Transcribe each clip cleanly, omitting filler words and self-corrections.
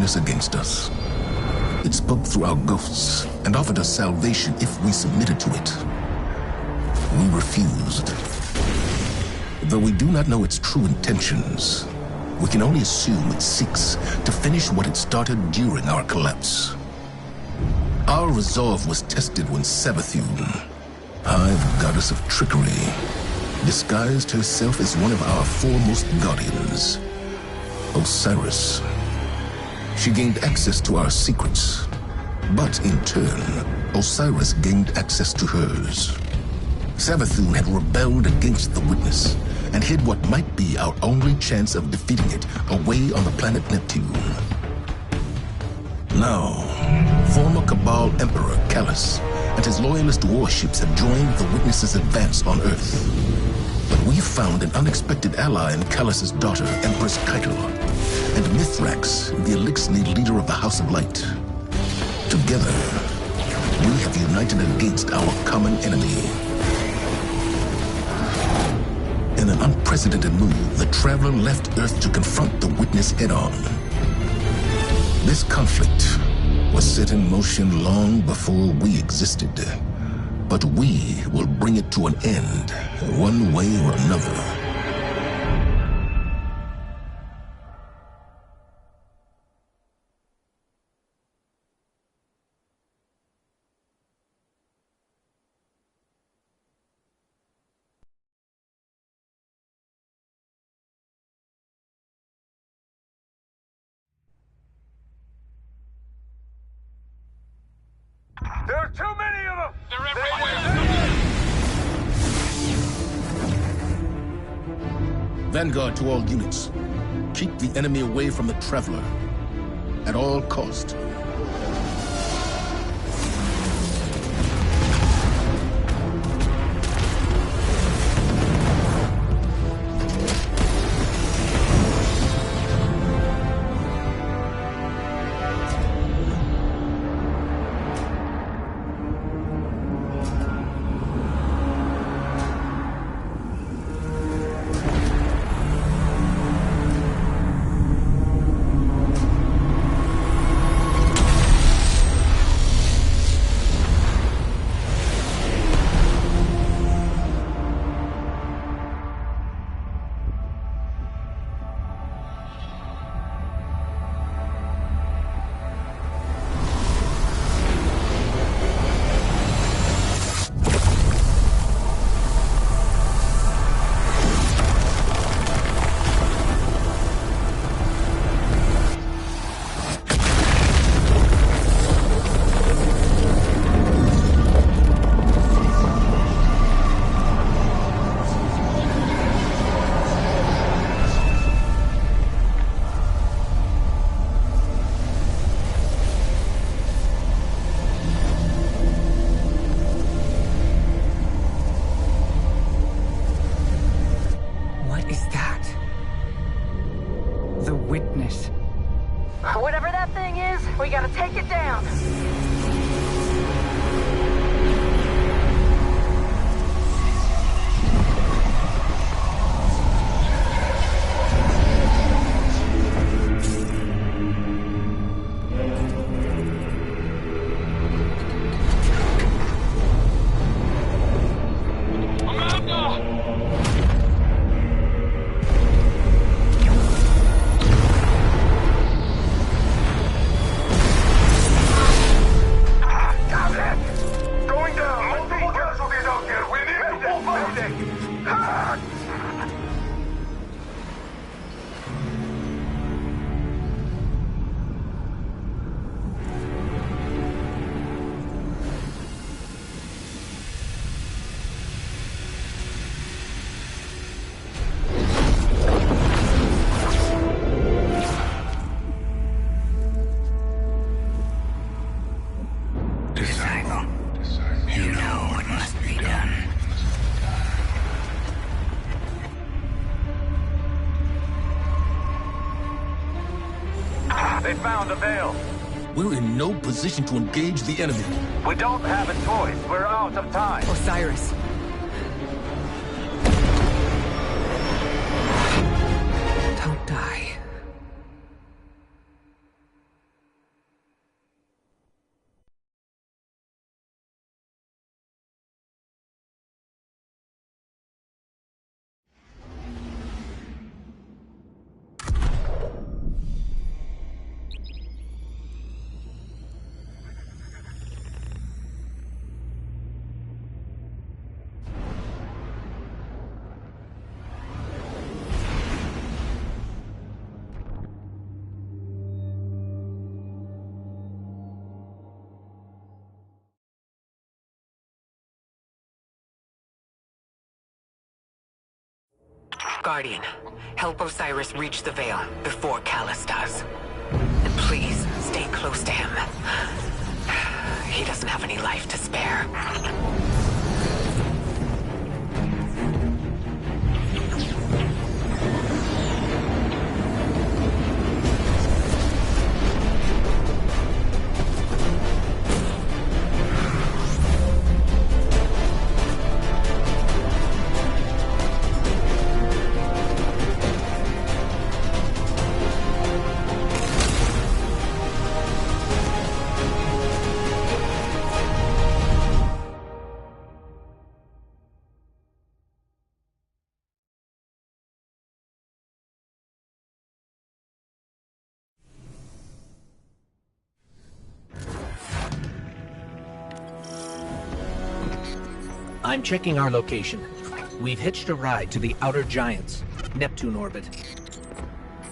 against us. It spoke through our ghosts and offered us salvation if we submitted to it. We refused. Though we do not know its true intentions, we can only assume it seeks to finish what it started during our collapse. Our resolve was tested when Savathun, Hive Goddess of Trickery, disguised herself as one of our foremost guardians, Osiris. She gained access to our secrets, but in turn, Osiris gained access to hers. Savathun had rebelled against the Witness and hid what might be our only chance of defeating it away on the planet Neptune. Now, former Cabal Emperor Callus and his loyalist warships have joined the Witness's advance on Earth. But we found an unexpected ally in Callus's daughter, Empress Keitel, and Mithrax, the Elixni leader of the House of Light. Together, we have united against our common enemy. In an unprecedented move, the Traveler left Earth to confront the Witness head-on. This conflict was set in motion long before we existed, but we will bring it to an end, one way or another. There are too many of them! They're everywhere! Vanguard to all units. Keep the enemy away from the Traveler. At all cost. Whatever that thing is, we gotta take it down. They found a veil. We're in no position to engage the enemy. We don't have a choice. We're out of time. Osiris. Don't die. Guardian, help Osiris reach the Veil before Callus does. And please, stay close to him. He doesn't have any life to spare. I'm checking our location. We've hitched a ride to the Outer Giants, Neptune orbit.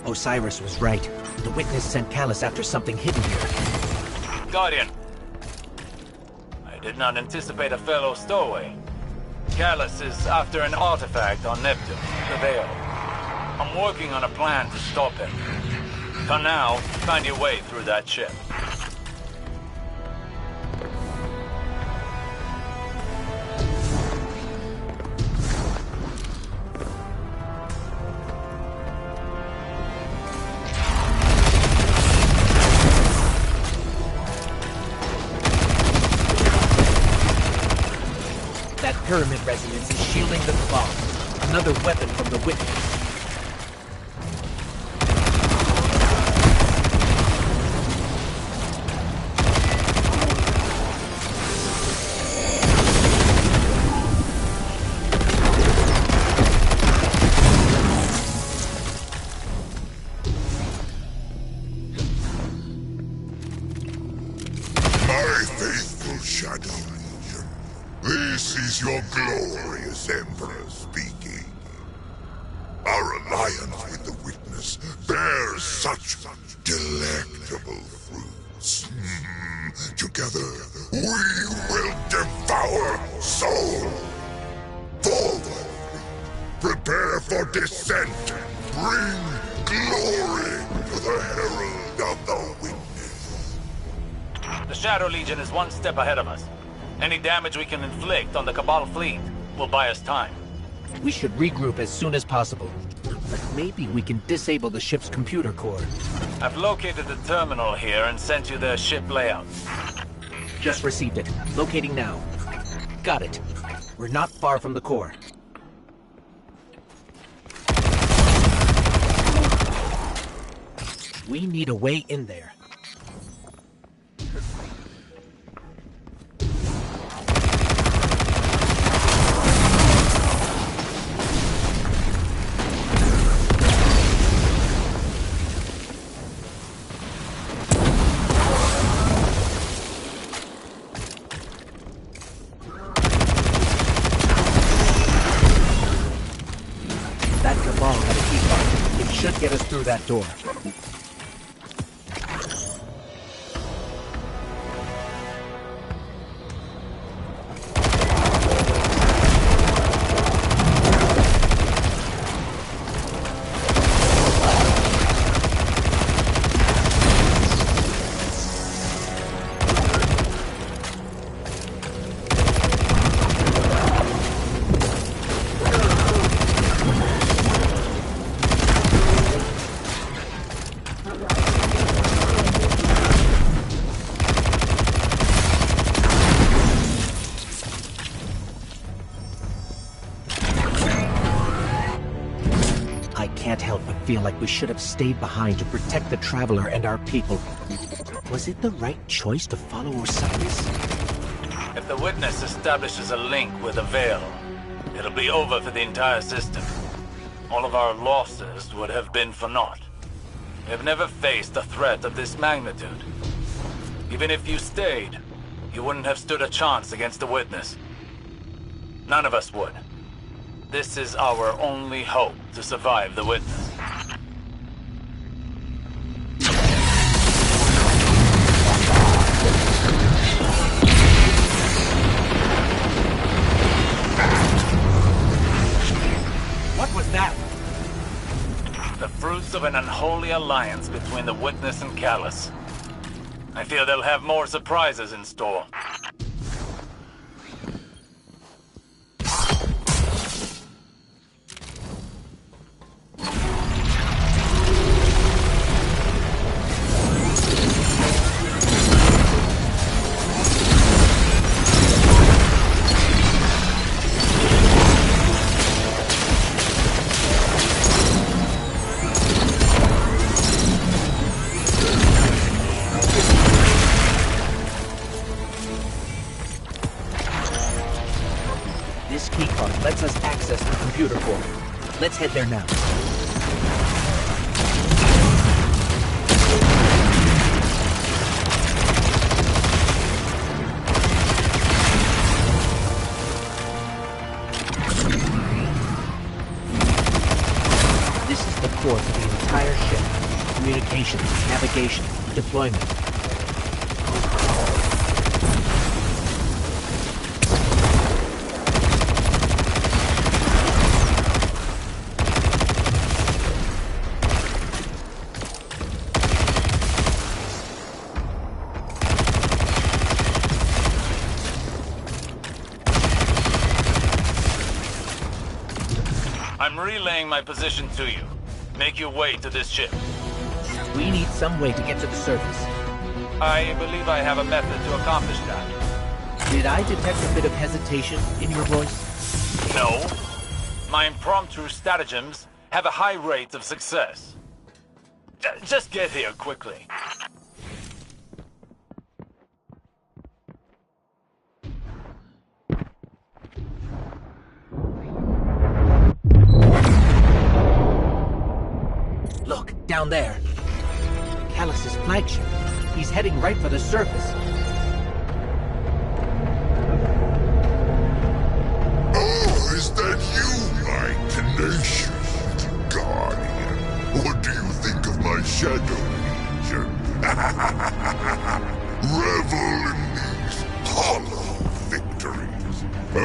Osiris was right. The Witness sent Callus after something hidden here. Guardian. I did not anticipate a fellow stowaway. Callus is after an artifact on Neptune, the Veil. I'm working on a plan to stop him. For now, find your way through that ship. Pyramid resonance is shielding the Cabal. Another weapon from the Witness. My faithful Shadow Legion, this is your glorious Emperor speaking. Our alliance with the Witness bears such delectable fruits. Together, we will devour Sol. Forward! Prepare for descent! Bring glory to the Herald of the Witness! The Shadow Legion is one step ahead of us. Any damage we can inflict on the Cabal fleet will buy us time. We should regroup as soon as possible. But maybe we can disable the ship's computer core. I've located the terminal here and sent you their ship layout. Just received it. Locating now. Got it. We're not far from the core. We need a way in there. Should get us through that door. Feel like we should have stayed behind to protect the Traveler and our people. Was it the right choice to follow Osiris? If the Witness establishes a link with the Veil, it'll be over for the entire system. All of our losses would have been for naught. We've never faced a threat of this magnitude. Even if you stayed, you wouldn't have stood a chance against the Witness. None of us would. This is our only hope to survive the Witness. What was that? of an unholy alliance between the Witness and Callus. I fear they'll have more surprises in store. This keycard lets us access the computer core. Let's head there now. This is the core to the entire ship. Communications, navigation, deployment. I'm relaying my position to you. Make your way to this ship. We need some way to get to the surface. I believe I have a method to accomplish that. Did I detect a bit of hesitation in your voice? No. My impromptu stratagems have a high rate of success. Just get here quickly. Look, down there. Callus's flagship. He's heading right for the surface. Oh, is that you, my tenacious little guardian? What do you think of my Shadow Legion? Revel in these hollow victories. I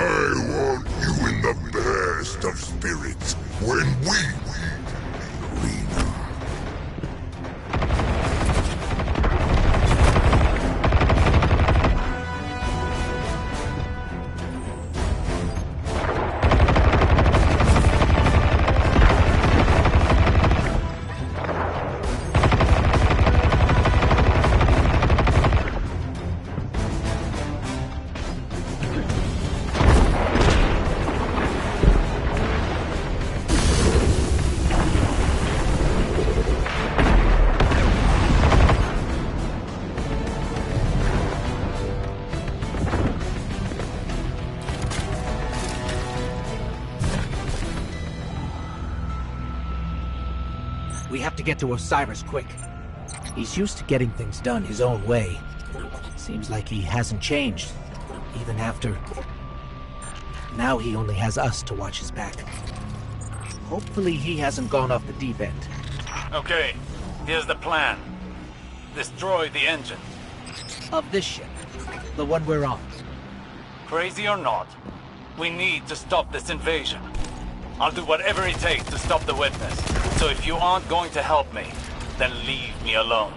want you in the best of spirits when we meet in the arena. We have to get to Osiris quick. He's used to getting things done his own way. Seems like he hasn't changed, even after... Now he only has us to watch his back. Hopefully he hasn't gone off the deep end. Okay, here's the plan. Destroy the engine. Of this ship. The one we're on. Crazy or not, we need to stop this invasion. I'll do whatever it takes to stop the Witness. So if you aren't going to help me, then leave me alone.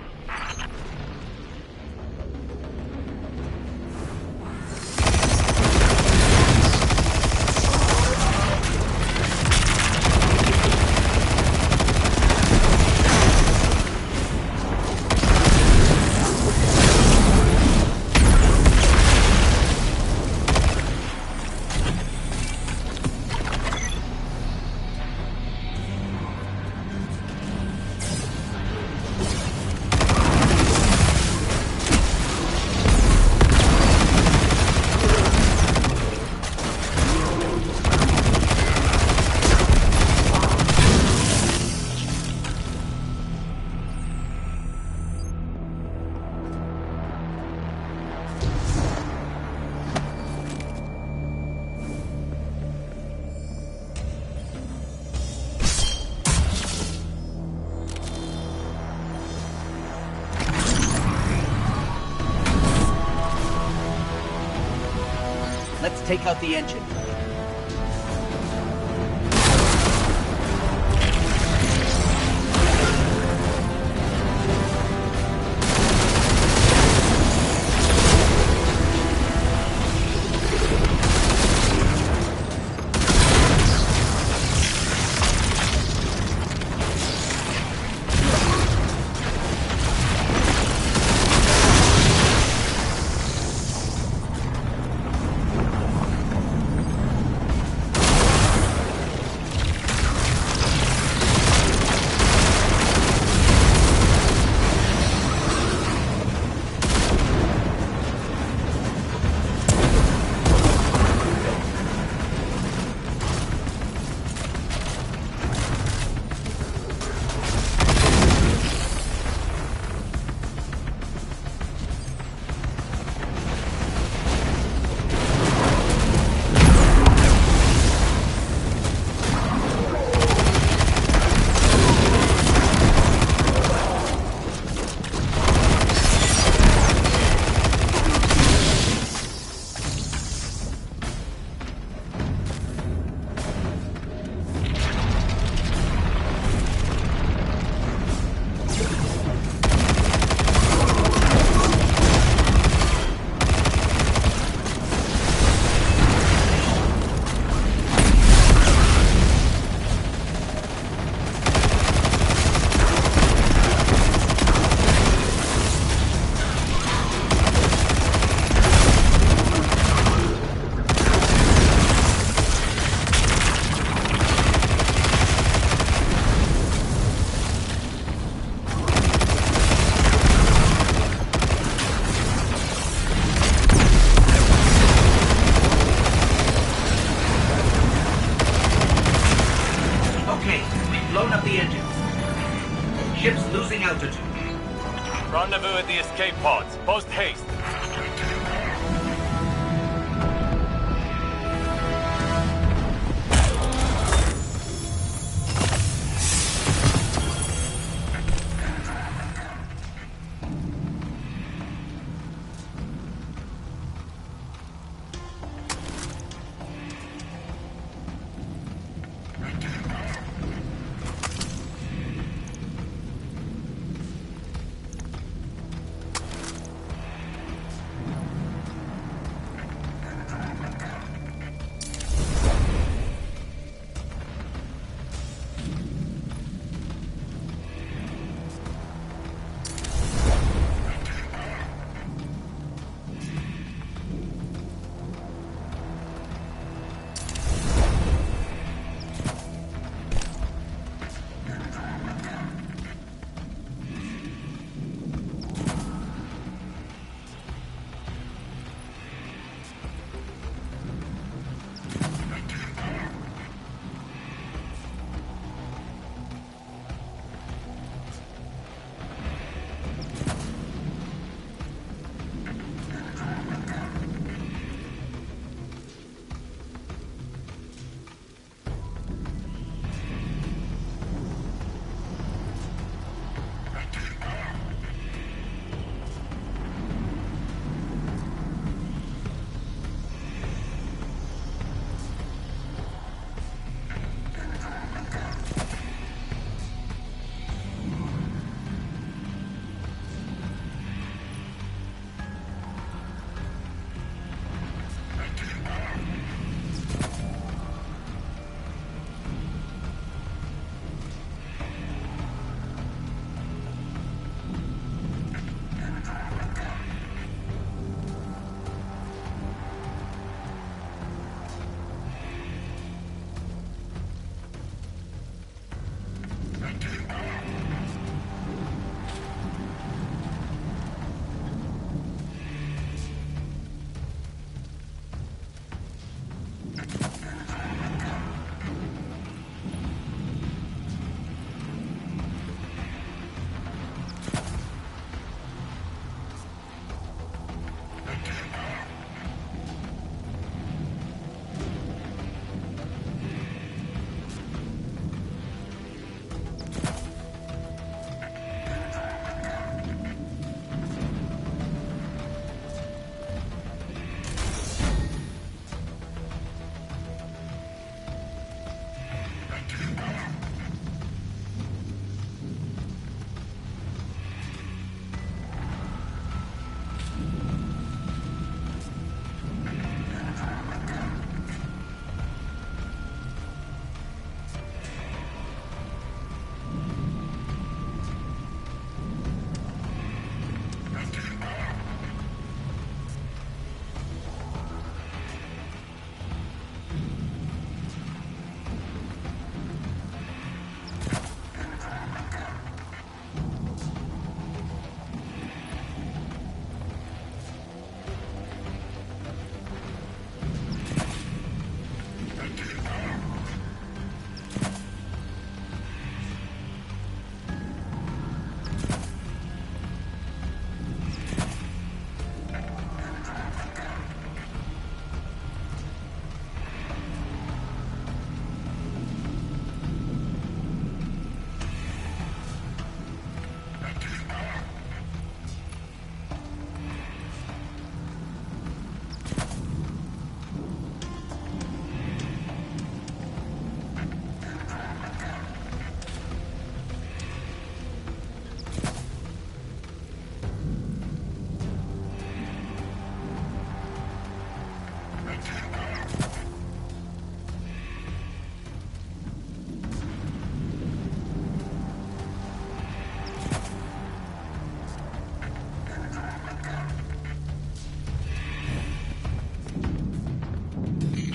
Let's take out the engine. secured the escape pods. Post haste.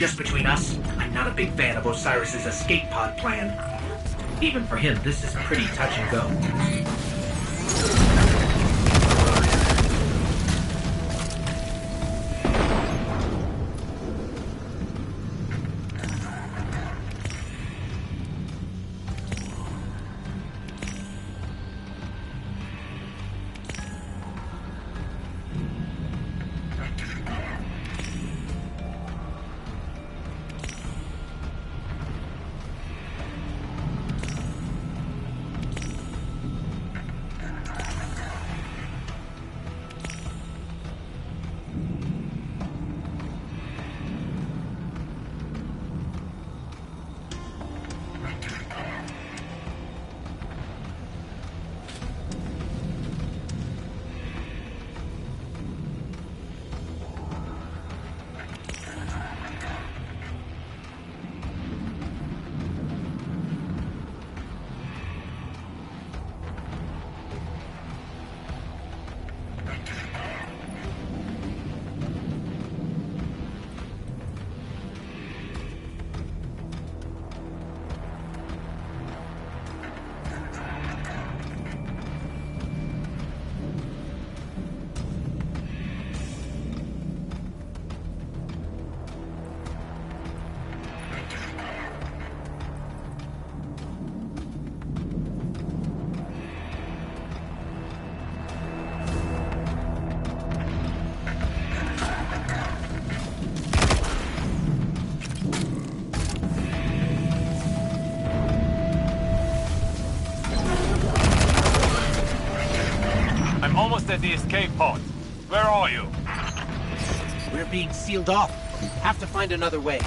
Just between us, I'm not a big fan of Osiris's escape pod plan. Even for him, this is pretty touch and go. at the escape pod. Where are you? We're being sealed off. Have to find another way.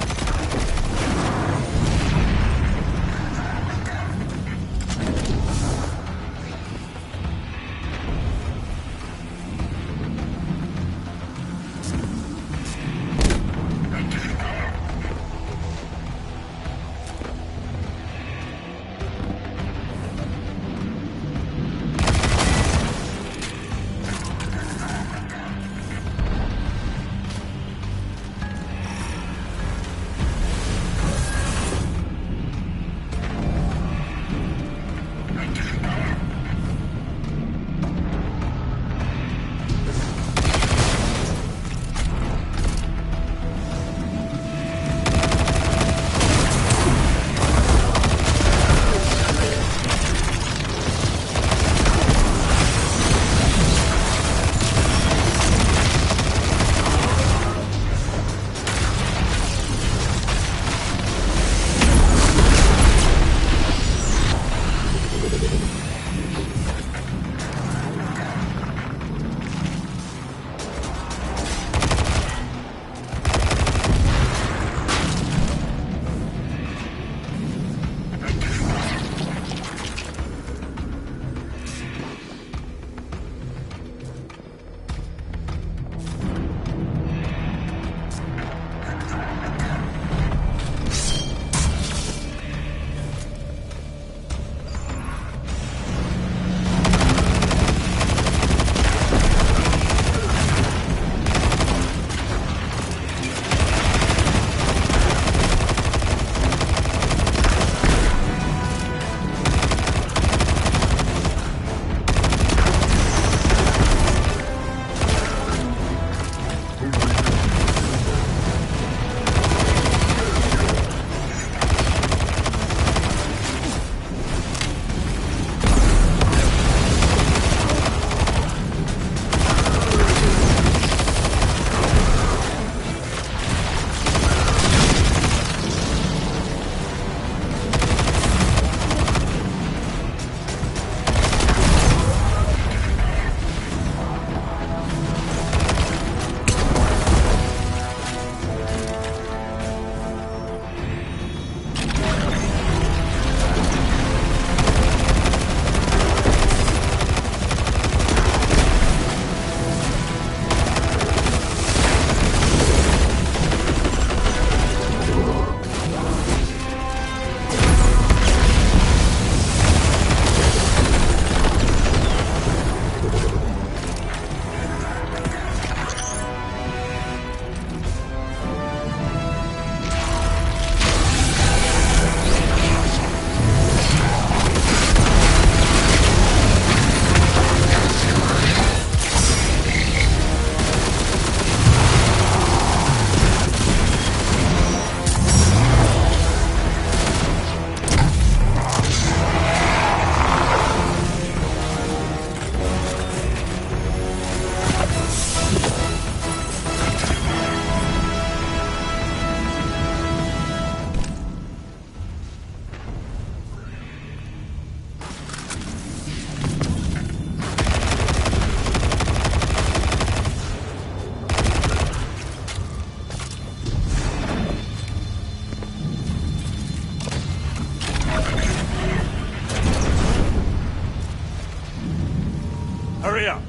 Hurry up!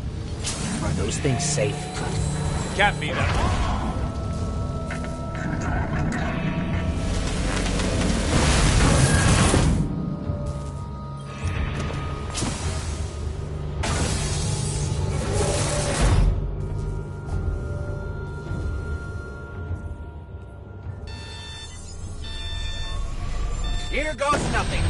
Are those things safe? Can't be that. Here goes nothing.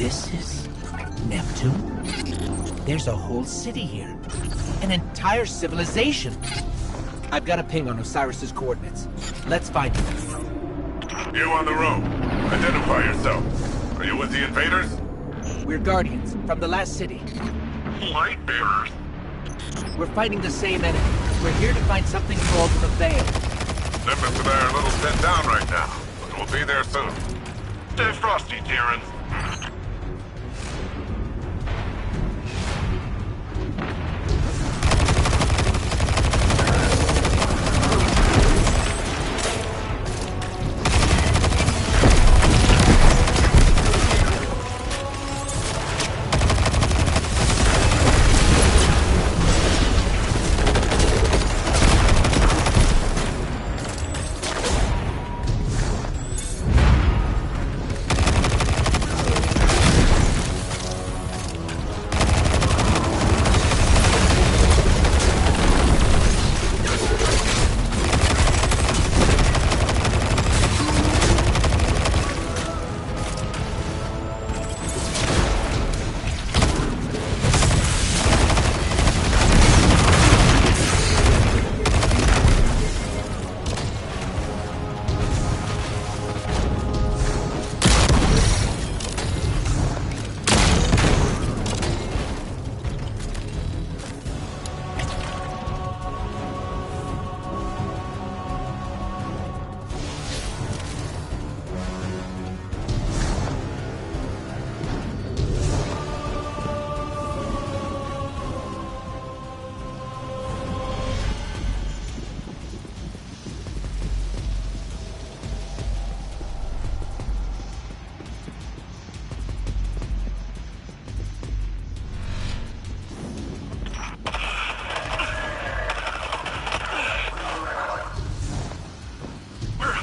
This is Neptune? There's a whole city here. An entire civilization. I've got a ping on Osiris's coordinates. Let's find him. You on the road. Identify yourself. Are you with the invaders? We're Guardians, from the last city. Light bearers. We're fighting the same enemy. We're here to find something called the Veil. Nimbus and I are a little pinned down right now, but we'll be there soon. Stay frosty, Terrans.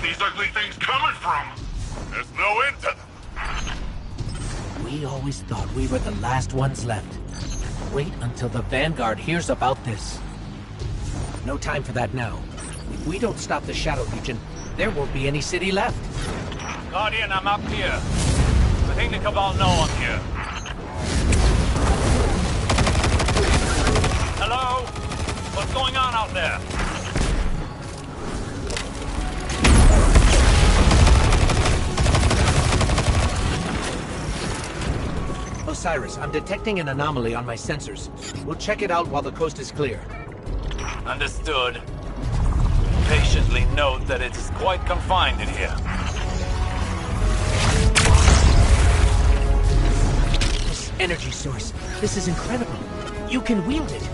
These ugly things coming from? There's no end to them. We always thought we were the last ones left. Wait until the Vanguard hears about this. No time for that now. If we don't stop the Shadow Legion, there won't be any city left. Guardian, I'm up here. I think the Cabal know I'm here. Hello? What's going on out there? Osiris, I'm detecting an anomaly on my sensors. We'll check it out while the coast is clear. Understood. Patiently note that it is quite confined in here. This energy source. This is incredible. You can wield it.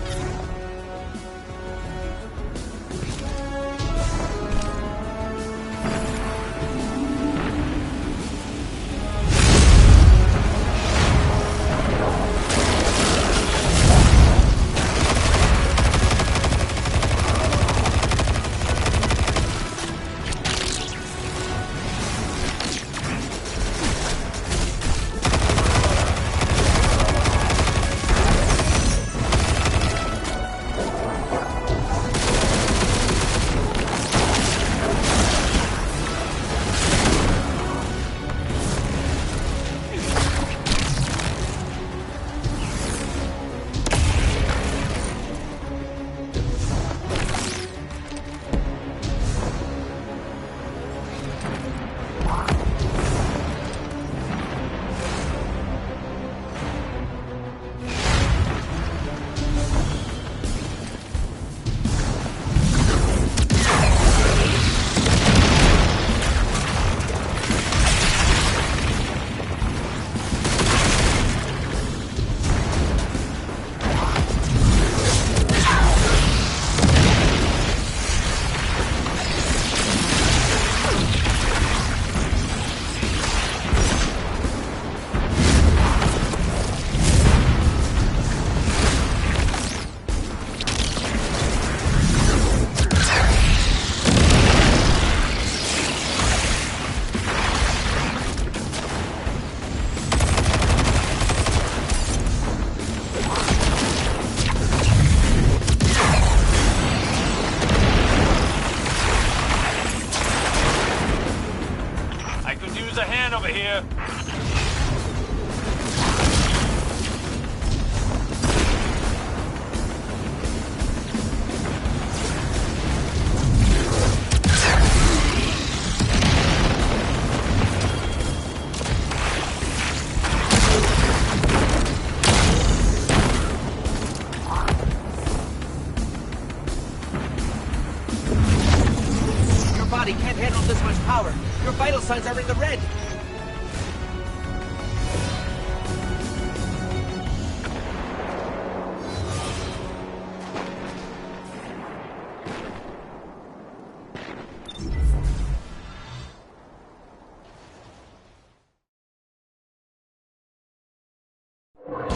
Welcome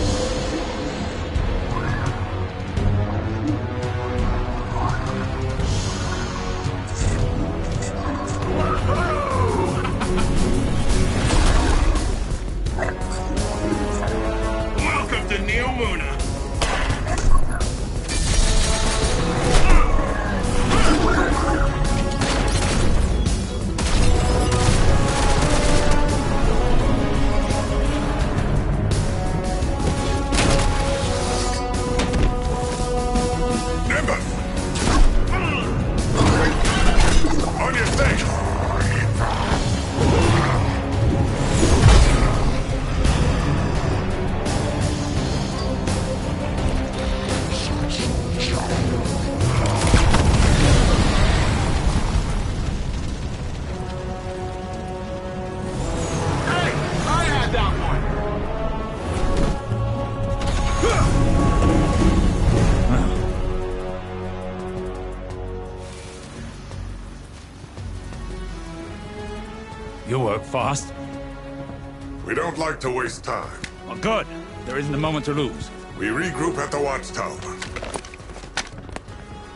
to Neo Luna. On your face! Hey, I had that one. You work fast. We don't like to waste time. Well, good. There isn't a moment to lose. We regroup at the watchtower.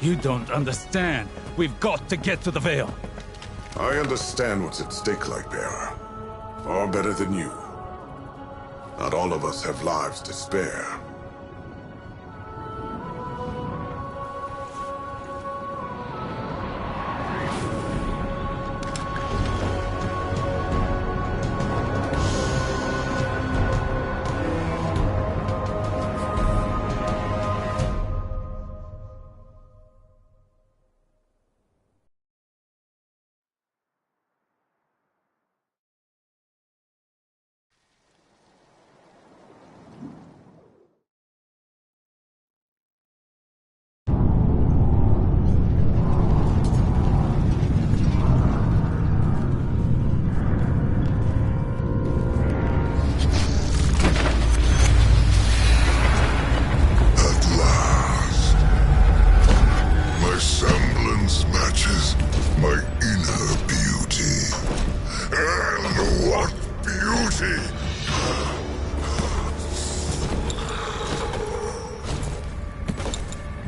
You don't understand. We've got to get to the Veil. I understand what's at stake, Lightbearer. Far better than you. Not all of us have lives to spare.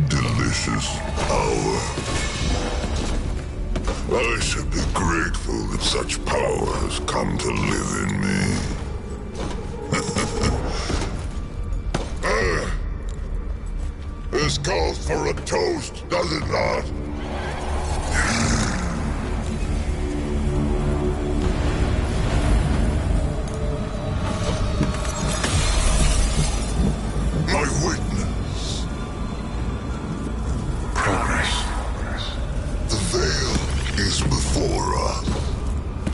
Delicious power. I should be grateful that such power has come to live in me. This calls for a toast, does it not? My witness. Progress. The veil is before us.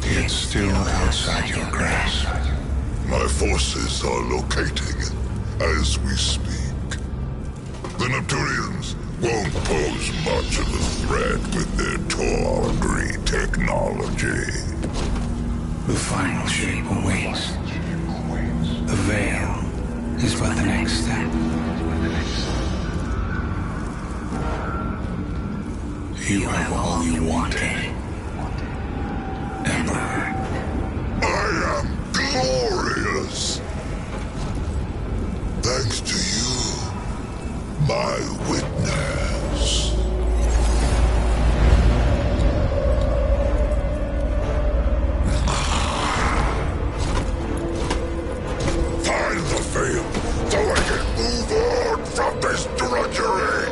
It's still outside your grasp. My forces are locating as we speak. The Neptunians won't pose much of a threat with their tawdry technology. The final shape awaits. The veil is but the next step. You have all you wanted. Emperor. I am glorious. Thanks to you, my witness. Find the veil so I can move on from this drudgery.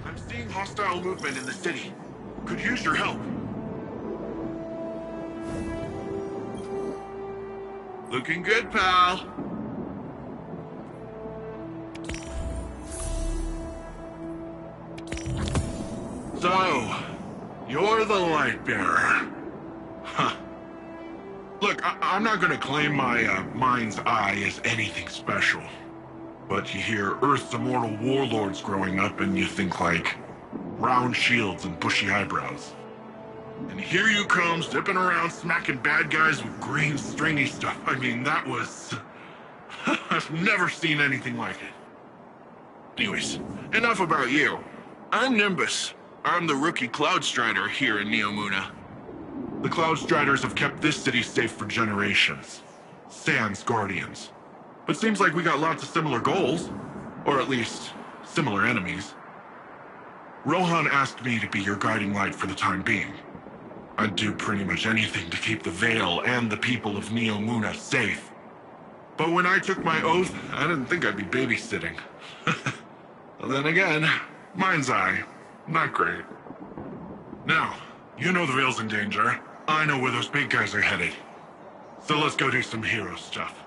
I'm seeing hostile movement in the city. Could use your help. Looking good, pal. So, you're the light bearer. Huh. Look, Look, I'm not gonna claim my mind's eye is anything special. But you hear Earth's immortal warlords growing up and you think like round shields and bushy eyebrows. And here you come, zipping around smacking bad guys with green stringy stuff. I mean, that was... I've never seen anything like it. Anyways, enough about you. I'm Nimbus. I'm the rookie Cloud Strider here in Neomuna. The Cloud Striders have kept this city safe for generations. Sans Guardians. But seems like we got lots of similar goals. Or at least, similar enemies. Rohan asked me to be your guiding light for the time being. I'd do pretty much anything to keep the Veil and the people of Neomuna safe. But when I took my oath, I didn't think I'd be babysitting. Well, then again, mind's eye, not great. Now, you know the Veil's in danger. I know where those big guys are headed. So let's go do some hero stuff.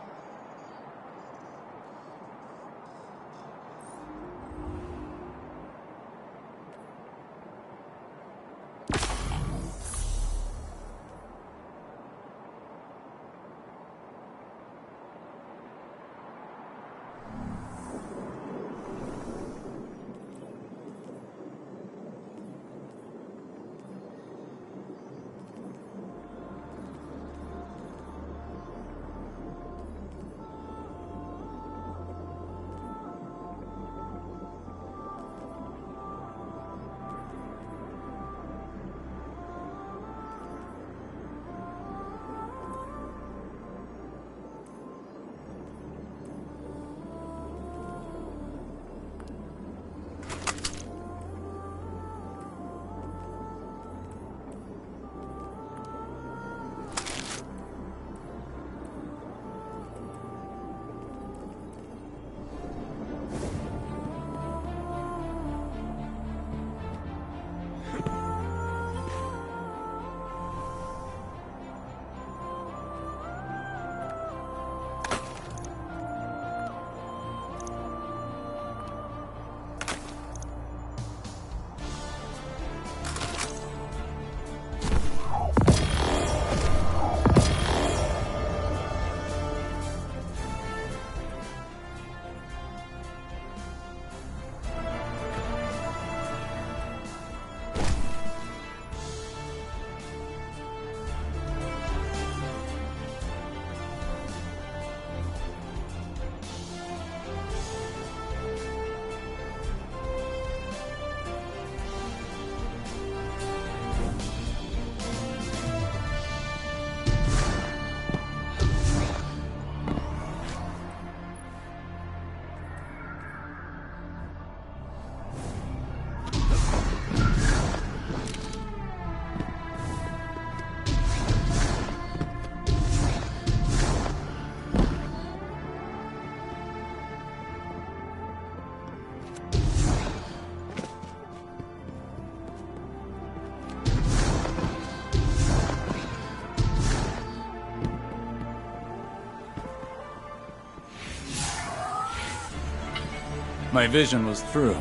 My vision was true.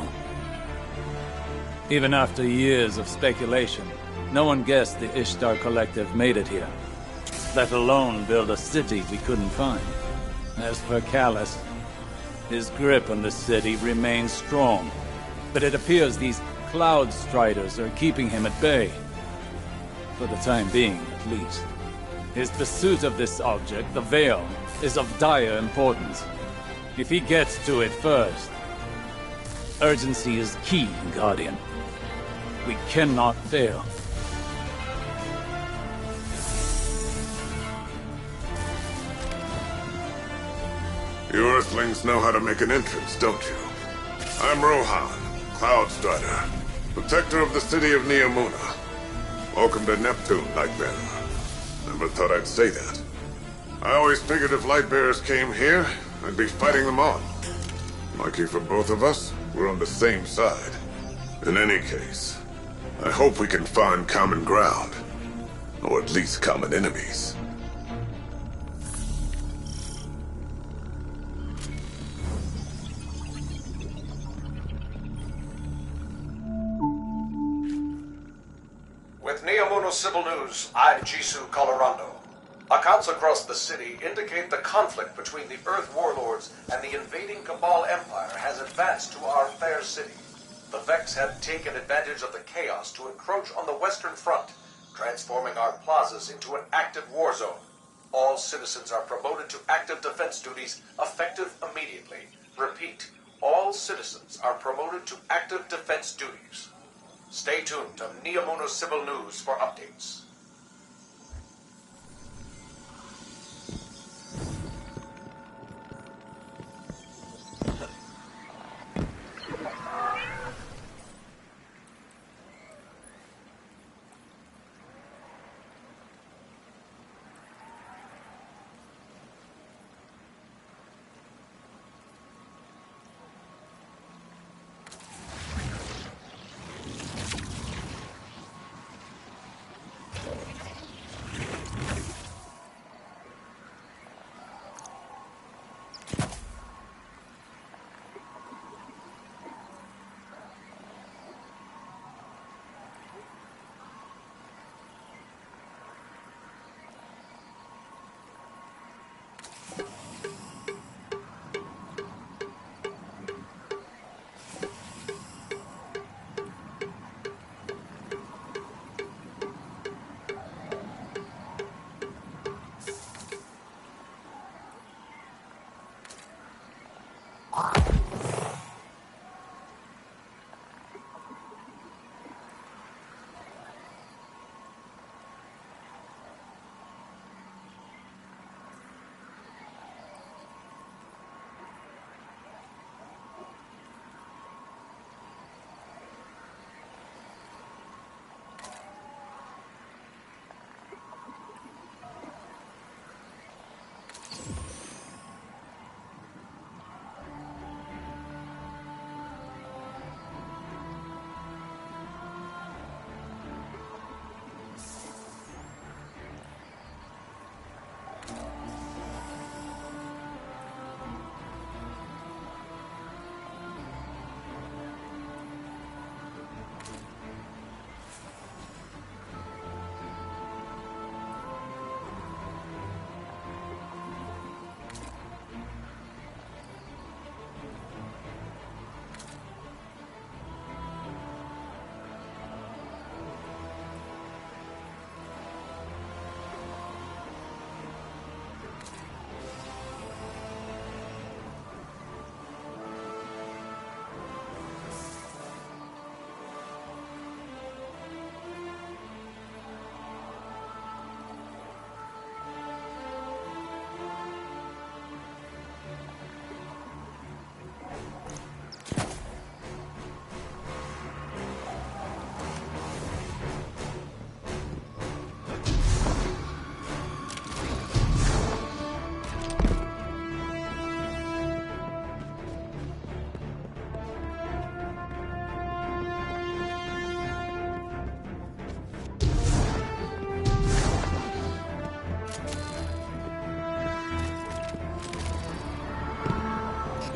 Even after years of speculation, no one guessed the Ishtar Collective made it here, let alone build a city we couldn't find. As for Callus, his grip on the city remains strong, but it appears these Cloud Striders are keeping him at bay. For the time being, at least. His pursuit of this object, the Veil, is of dire importance. If he gets to it first, urgency is key, Guardian. We cannot fail. You Earthlings know how to make an entrance, don't you? I'm Rohan, Cloud Strider, protector of the city of Neomuna. Welcome to Neptune, Lightbearer. Never thought I'd say that. I always figured if Lightbearers came here, I'd be fighting them on. Lucky for both of us, we're on the same side. In any case, I hope we can find common ground. Or at least common enemies. With Neomuna Civil News, I'm Jisoo Colorando. Accounts across the city indicate the conflict between the Earth warlords and the invading Cabal Empire has advanced to our fair city. The Vex have taken advantage of the chaos to encroach on the Western Front, transforming our plazas into an active war zone. All citizens are promoted to active defense duties, effective immediately. Repeat, all citizens are promoted to active defense duties. Stay tuned to Neomuna Civil News for updates.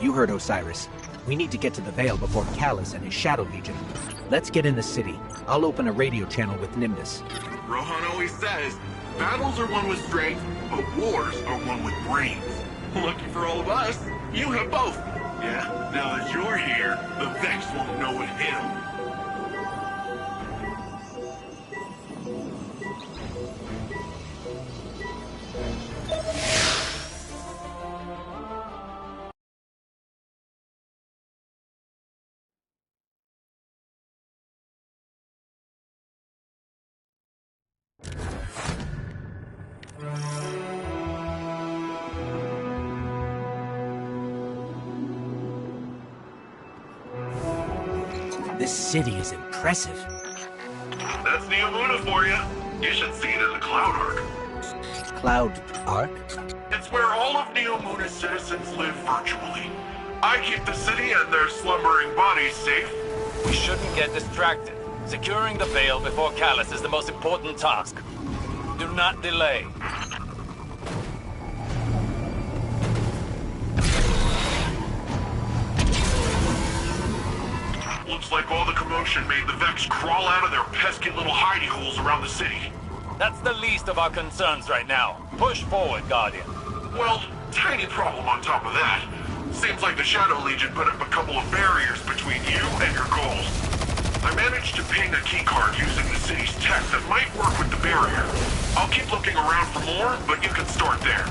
You heard Osiris. We need to get to the Veil before Callus and his Shadow Legion. Let's get in the city. I'll open a radio channel with Nimbus. Rohan always says, battles are won with strength, but wars are won with brains. Lucky for all of us, you have both. Yeah, now that you're here, the Vex won't know what hit 'em. This city is impressive. That's Neomuna for you. You should see it in the Cloud Ark. Cloud Ark? It's where all of Neomuna's citizens live virtually. I keep the city and their slumbering bodies safe. We shouldn't get distracted. Securing the Veil before Callus is the most important task. Do not delay. Looks like all the commotion made the Vex crawl out of their pesky little hidey holes around the city. That's the least of our concerns right now. Push forward, Guardian. Well, tiny problem on top of that. Seems like the Shadow Legion put up a couple of barriers between you and your goals. I managed to ping a keycard using the city's tech that might work with the barrier. I'll keep looking around for more, but you can start there.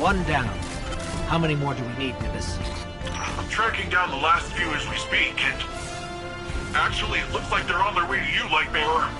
One down. How many more do we need, Nimbus? I'm tracking down the last few as we speak, and... Actually, it looks like they're on their way to you, Lightbearer.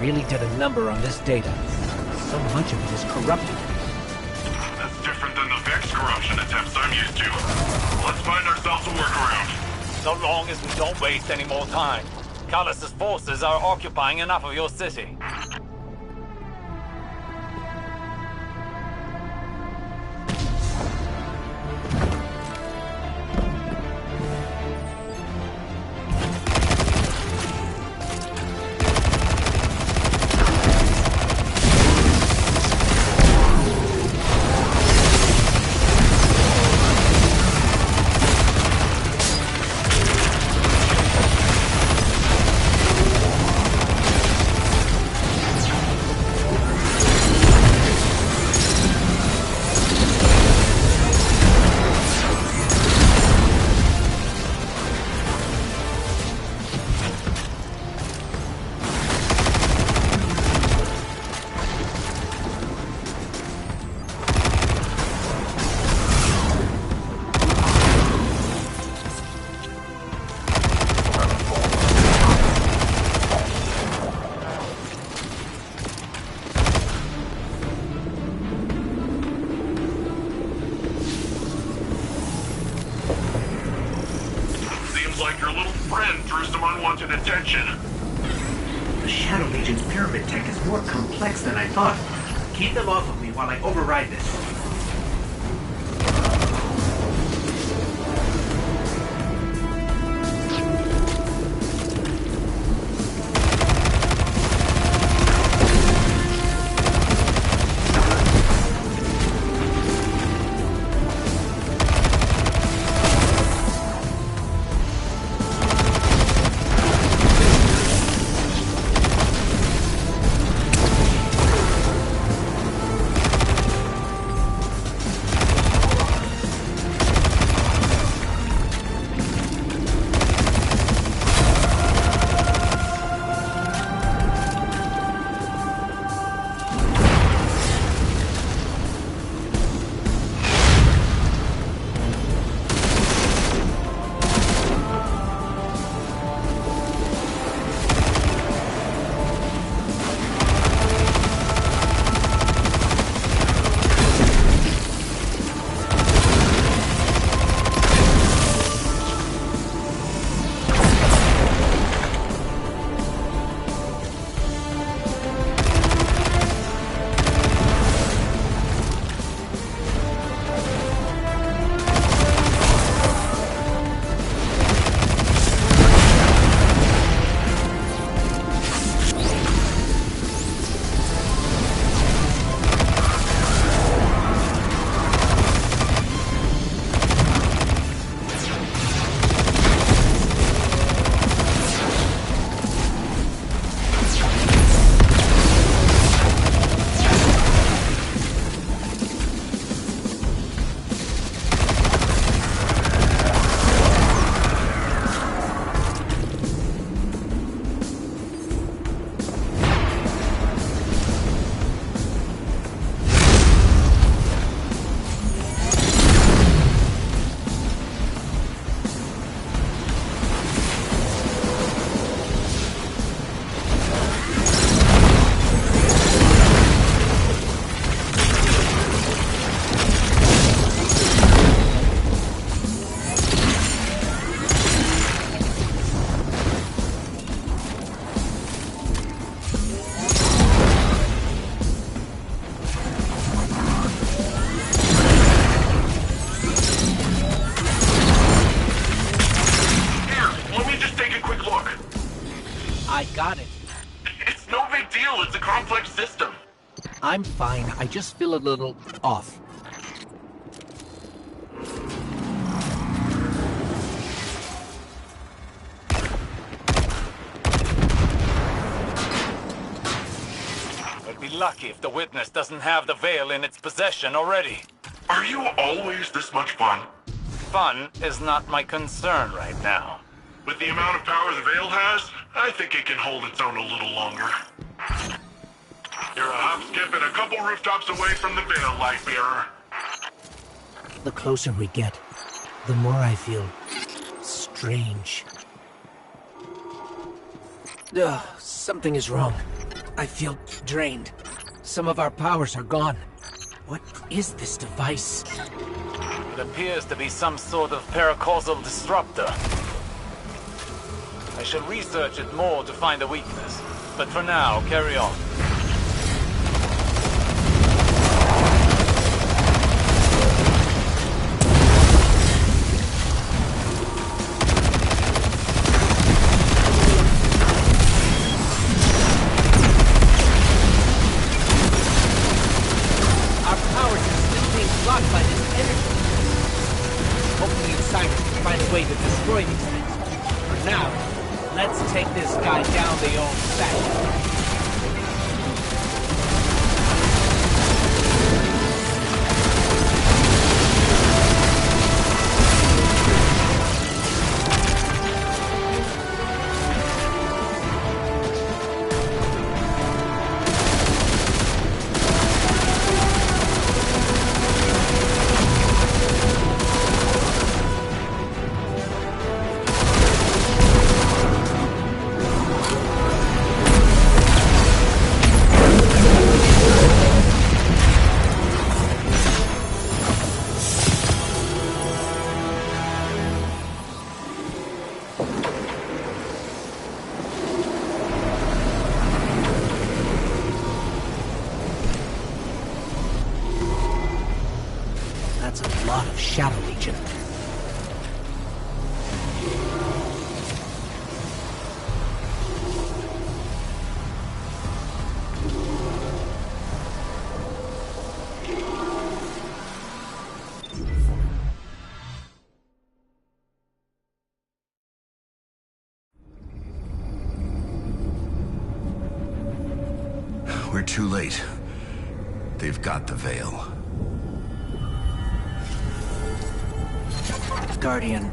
really did a number on this data. So much of it is corrupted. That's different than the Vex corruption attempts I'm used to. Let's find ourselves a workaround. So long as we don't waste any more time. Callus's forces are occupying enough of your city. Like your little friend drew some unwanted attention. The Shadow Legion's pyramid tech is more complex than I thought. Keep them off of me while I override this. Got it. It's no big deal. It's a complex system. I'm fine. I just feel a little off. We'd be lucky if the Witness doesn't have the Veil in its possession already. Are you always this much fun? Fun is not my concern right now. With the amount of power the Veil has, I think it can hold its own a little longer. You're a hop, skip, and a couple rooftops away from the Veil, Lightbearer. The closer we get, the more I feel strange. Something is wrong. I feel drained. Some of our powers are gone. What is this device? It appears to be some sort of paracausal disruptor. I shall research it more to find a weakness. But for now, carry on. Shadow Legion. We're too late. They've got the Veil. Guardian,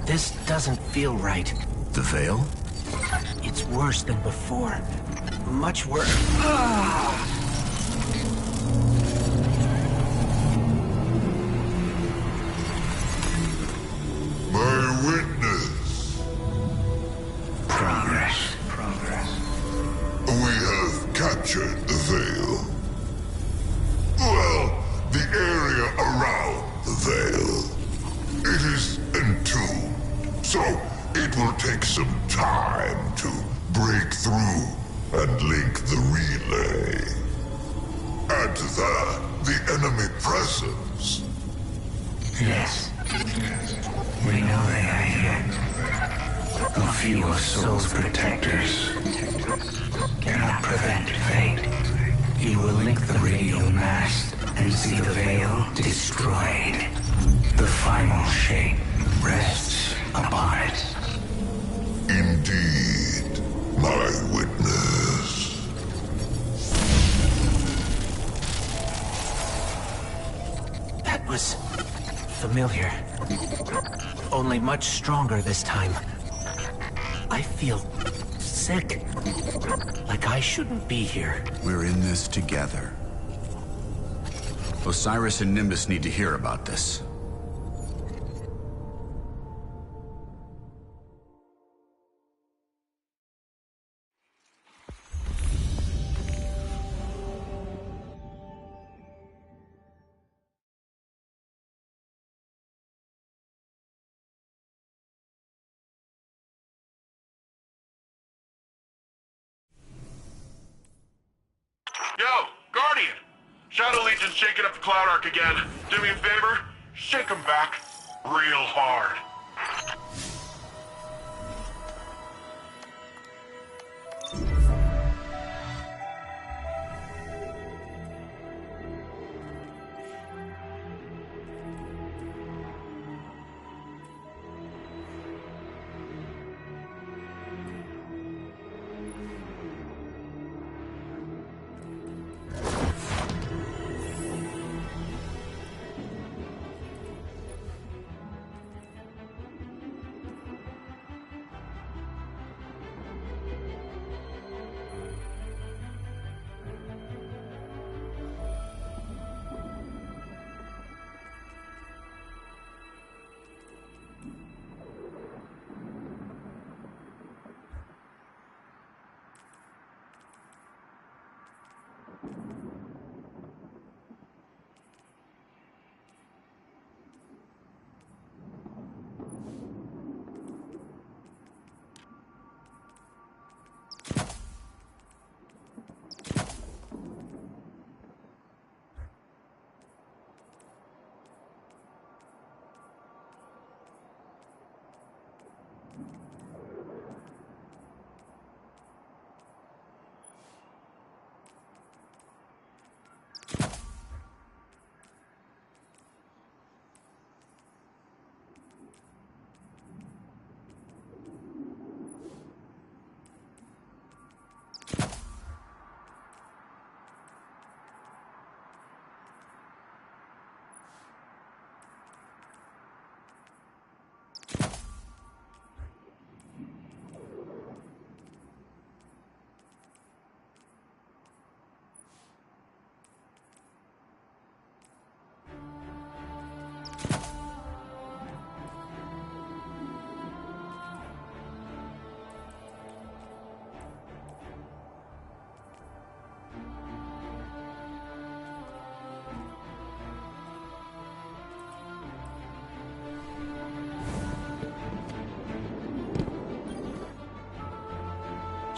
this doesn't feel right. The Veil? It's worse than before. Much worse. My witness. Progress. We have captured the Veil. Well, the area around the Veil. It is entombed, so it will take some time to break through and link the relay. Add to that the enemy presence. Yes. We know they are here. A few of Soul's protectors cannot prevent fate. You will link the radio mast and see the Veil destroyed. The final shape rests upon it. Indeed, my witness. That was familiar. Only much stronger this time. I feel sick. Like I shouldn't be here. We're in this together. Osiris and Nimbus need to hear about this. Yo, Guardian! Shadow Legion's shaking up the Cloud Ark again. Do me a favor, shake them back real hard.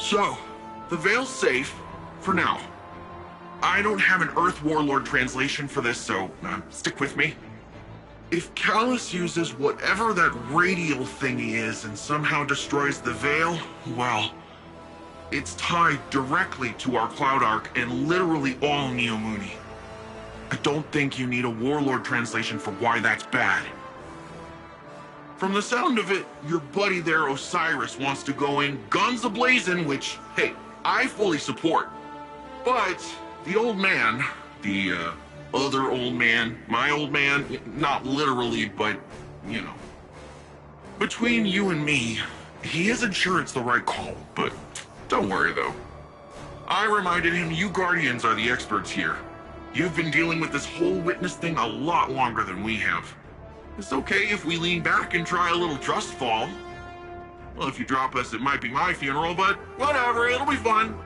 So, the Veil's safe, for now. I don't have an Earth Warlord translation for this, so stick with me. If Callus uses whatever that radial thingy is and somehow destroys the Veil, well, it's tied directly to our Cloud Arc and literally all Neomuni. I don't think you need a Warlord translation for why that's bad. From the sound of it, your buddy there, Osiris, wants to go in guns a-blazing, which, hey, I fully support. But the old man, the other old man, my old man, not literally, but, you know. Between you and me, he isn't sure it's the right call, but don't worry though. I reminded him you Guardians are the experts here. You've been dealing with this whole witness thing a lot longer than we have. It's okay if we lean back and try a little trust fall. Well, if you drop us, it might be my funeral, but whatever, it'll be fun.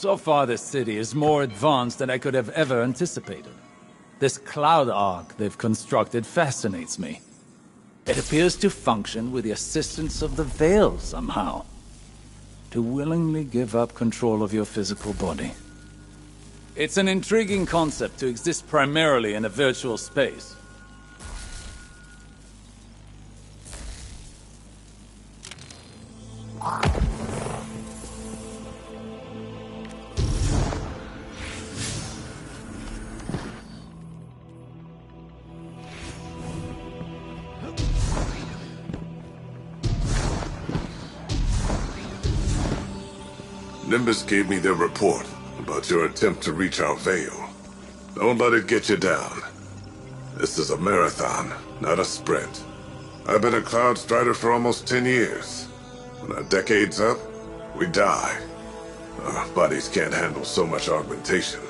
So far, this city is more advanced than I could have ever anticipated. This cloud arc they've constructed fascinates me. It appears to function with the assistance of the Veil somehow. To willingly give up control of your physical body. It's an intriguing concept to exist primarily in a virtual space. Nimbus gave me their report about your attempt to reach our veil. Don't let it get you down. This is a marathon, not a sprint. I've been a Cloud Strider for almost 10 years. When our decade's up, we die. Our bodies can't handle so much augmentation.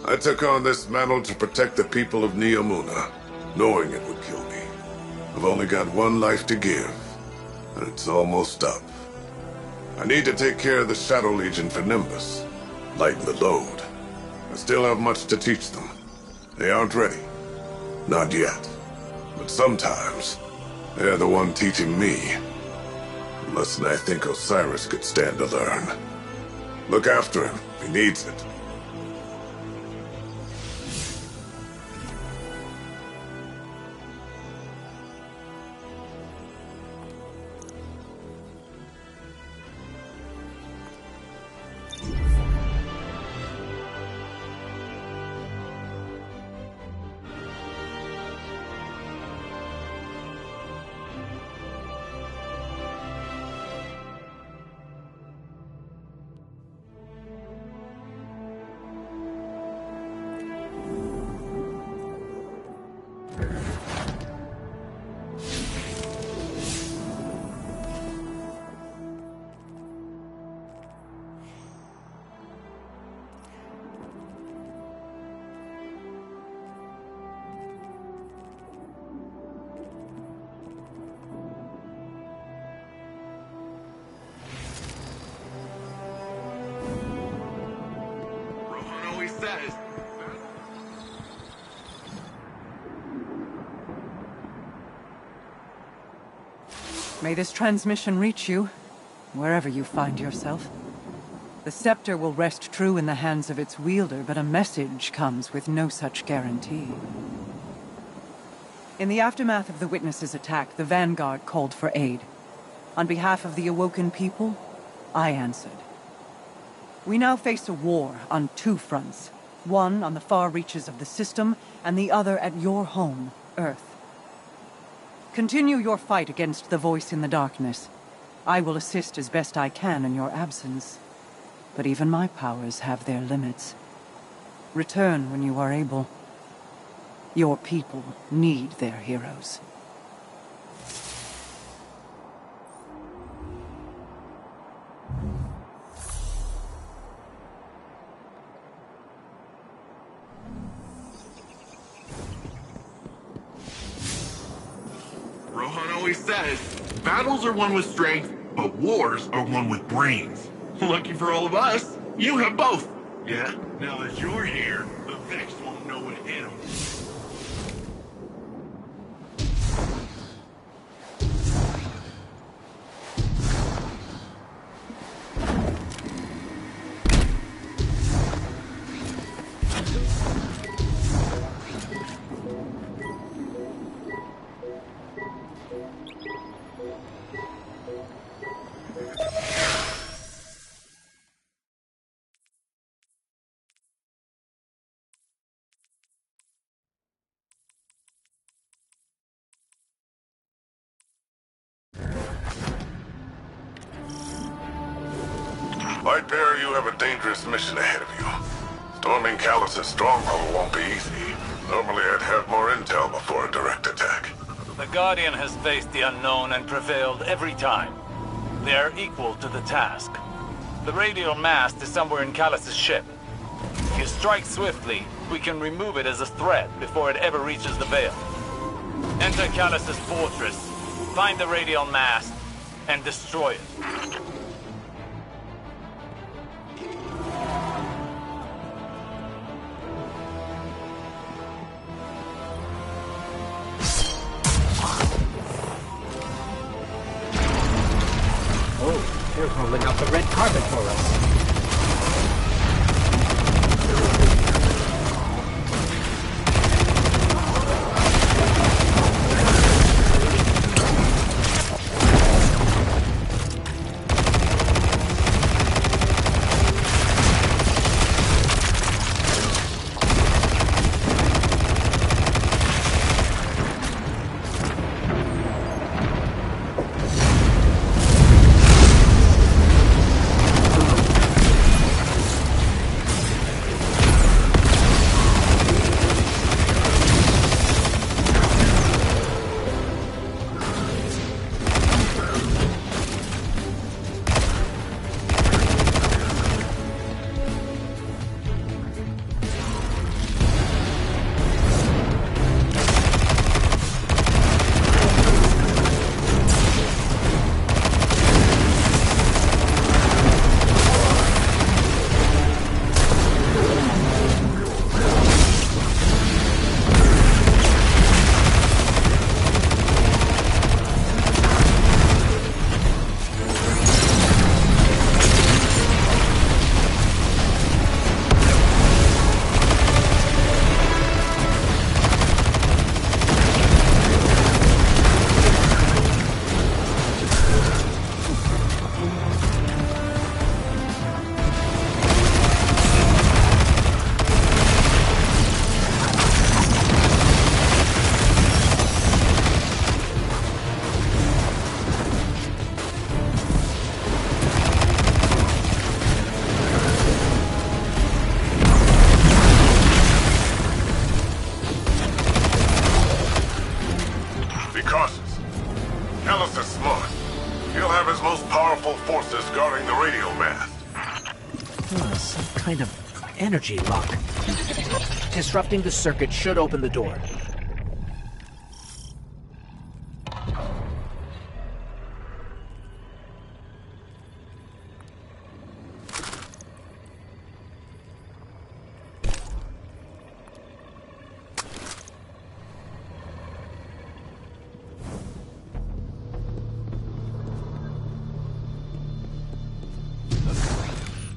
I took on this mantle to protect the people of Neomuna, knowing it would kill me. I've only got one life to give, and it's almost up. I need to take care of the Shadow Legion for Nimbus, lighten the load. I still have much to teach them. They aren't ready. Not yet. But sometimes, they're the one teaching me. A lesson I think Osiris could stand to learn. Look after him. He needs it. May this transmission reach you, wherever you find yourself. The scepter will rest true in the hands of its wielder, but a message comes with no such guarantee. In the aftermath of the Witness's attack, the Vanguard called for aid. On behalf of the Awoken people, I answered. We now face a war on two fronts. One on the far reaches of the system, and the other at your home, Earth. Continue your fight against the voice in the darkness. I will assist as best I can in your absence. But even my powers have their limits. Return when you are able. Your people need their heroes. Rohan always says, battles are won with strength, but wars are won with brains. Lucky for all of us, you have both. Yeah, now that you're here, the Vex won't know what hit 'em. Lightbearer, you have a dangerous mission ahead of you. Storming Callus's stronghold won't be easy. Normally I'd have more intel before a direct attack. The Guardian has faced the unknown and prevailed every time. They are equal to the task. The radial mast is somewhere in Callus's ship. If you strike swiftly, we can remove it as a threat before it ever reaches the Veil. Enter Callus's fortress, find the radial mast, and destroy it. They're rolling out the red carpet for us. cautious. Callus is smart. He'll have his most powerful forces guarding the radio mast. Some kind of energy lock. Disrupting the circuit should open the door.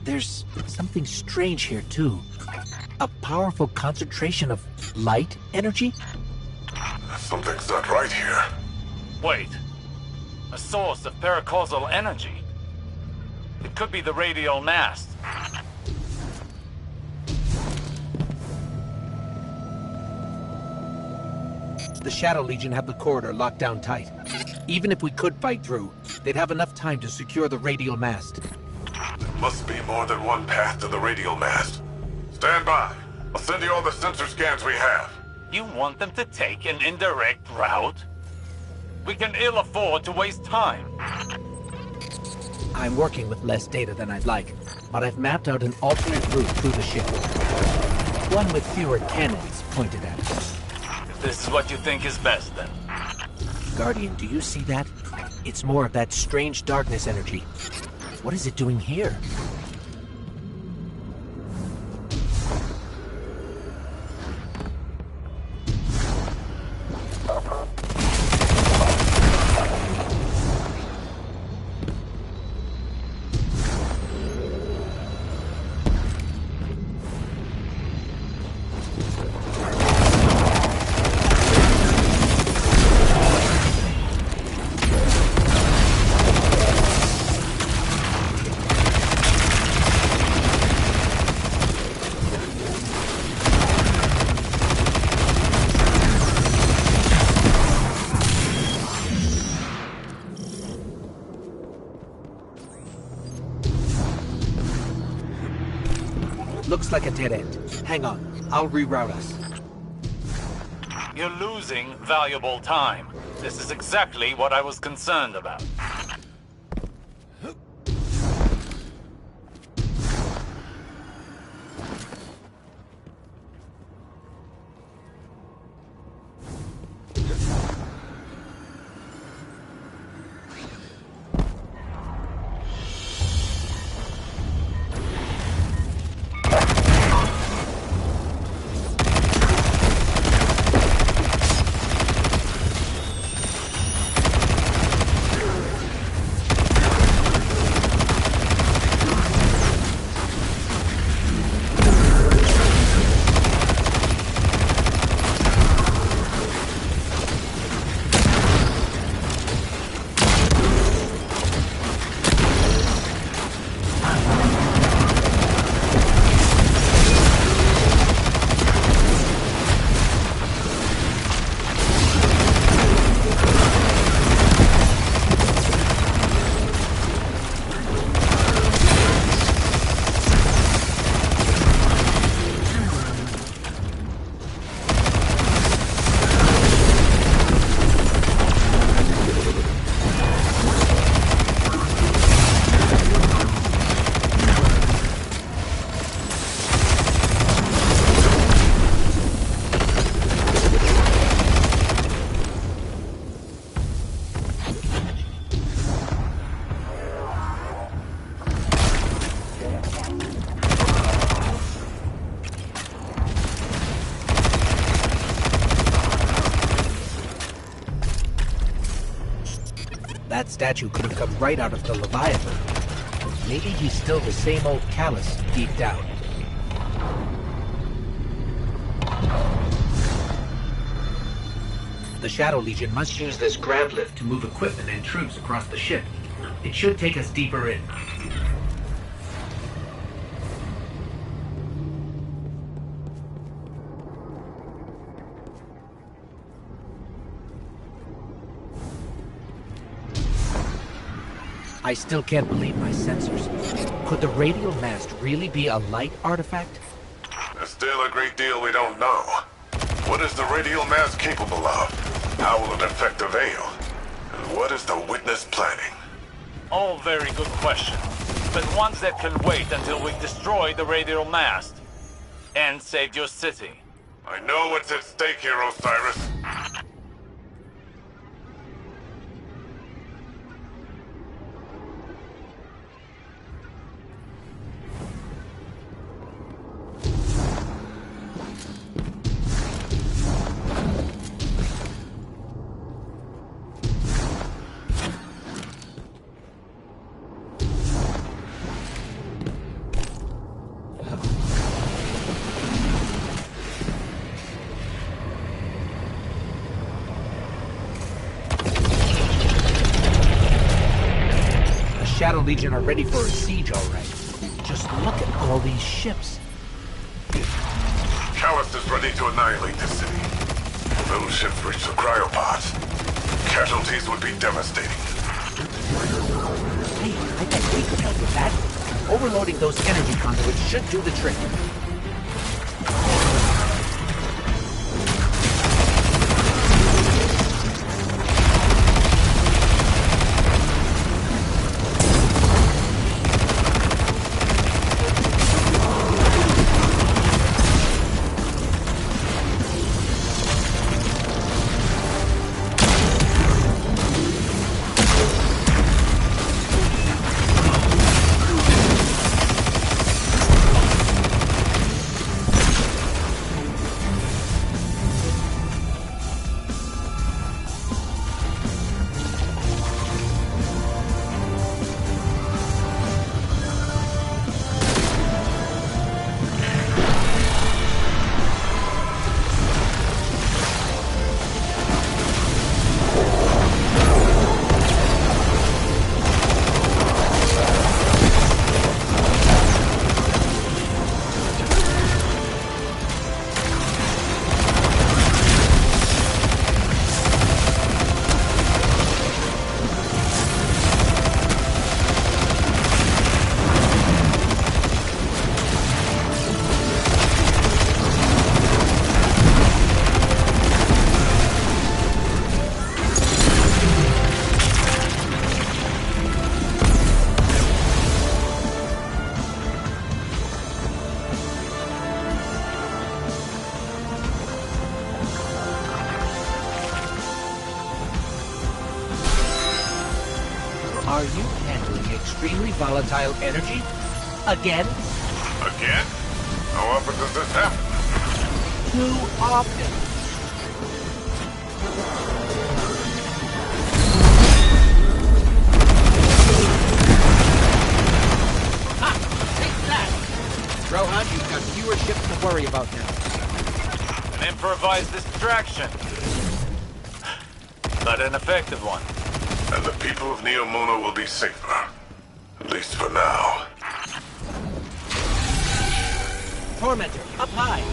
There's something strange here, too. A powerful concentration of light energy? Something's not right here. Wait. A source of paracausal energy. It could be the radial mast. The Shadow Legion have the corridor locked down tight. Even if we could fight through, they'd have enough time to secure the radial mast. There must be more than one path to the radial mast. Stand by. I'll send you all the sensor scans we have. You want them to take an indirect route? We can ill afford to waste time. I'm working with less data than I'd like, but I've mapped out an alternate route through the ship. One with fewer cannons pointed at it. If this is what you think is best, then. Guardian, do you see that? It's more of that strange darkness energy. What is it doing here? Looks like a dead end. Hang on, I'll reroute us. You're losing valuable time. This is exactly what I was concerned about. That statue could have come right out of the Leviathan. Maybe he's still the same old Callus deep down. The Shadow Legion must use this grab lift to move equipment and troops across the ship. It should take us deeper in. I still can't believe my sensors. Could the radial mast really be a light artifact? There's still a great deal we don't know. What is the radial mast capable of? How will it affect the Veil? And what is the Witness planning? All very good questions, but ones that can wait until we destroy the radial mast and save your city. I know what's at stake here, Osiris. Shadow Legion are ready for a siege, all right. Just look at all these ships. Callus is ready to annihilate this city. Those ships reach the cryopods. Casualties would be devastating. Hey, I bet we could help with that. Overloading those energy conduits should do the trick. Are you handling extremely volatile energy? Again? Again? How often does this happen? Too often. Ha! Take that! Rohan, you've got fewer ships to worry about now. An improvised distraction. But an effective one. And the people of Neomuna will be safer. At least for now. Tormentor, up high!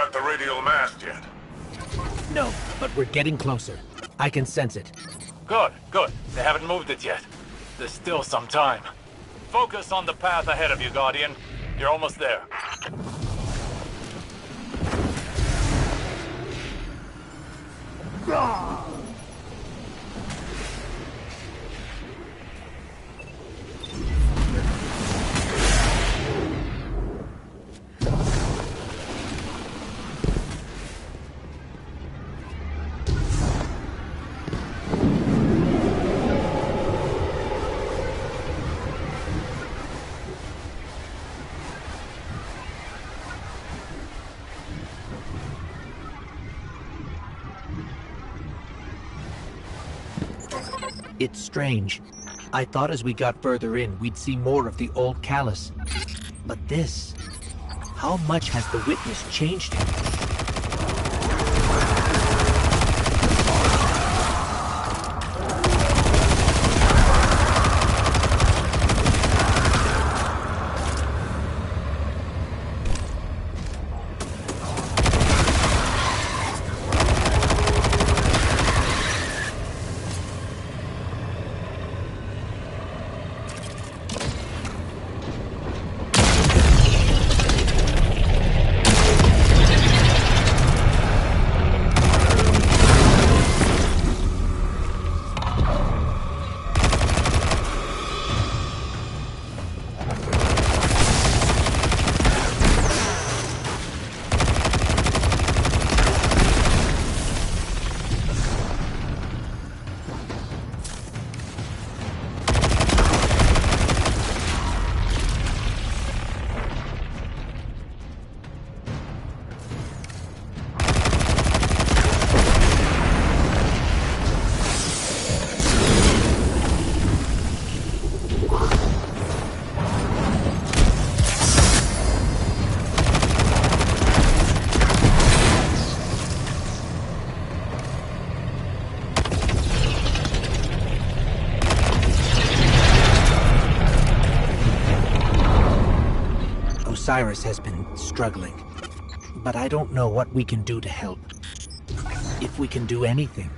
at the radial mast yet? No, but we're getting closer. I can sense it. Good, good. They haven't moved it yet. There's still some time. Focus on the path ahead of you, Guardian. You're almost there. It's strange. I thought as we got further in, we'd see more of the old Callus. But this... How much has the Witness changed him? Osiris has been struggling, but I don't know what we can do to help. If we can do anything.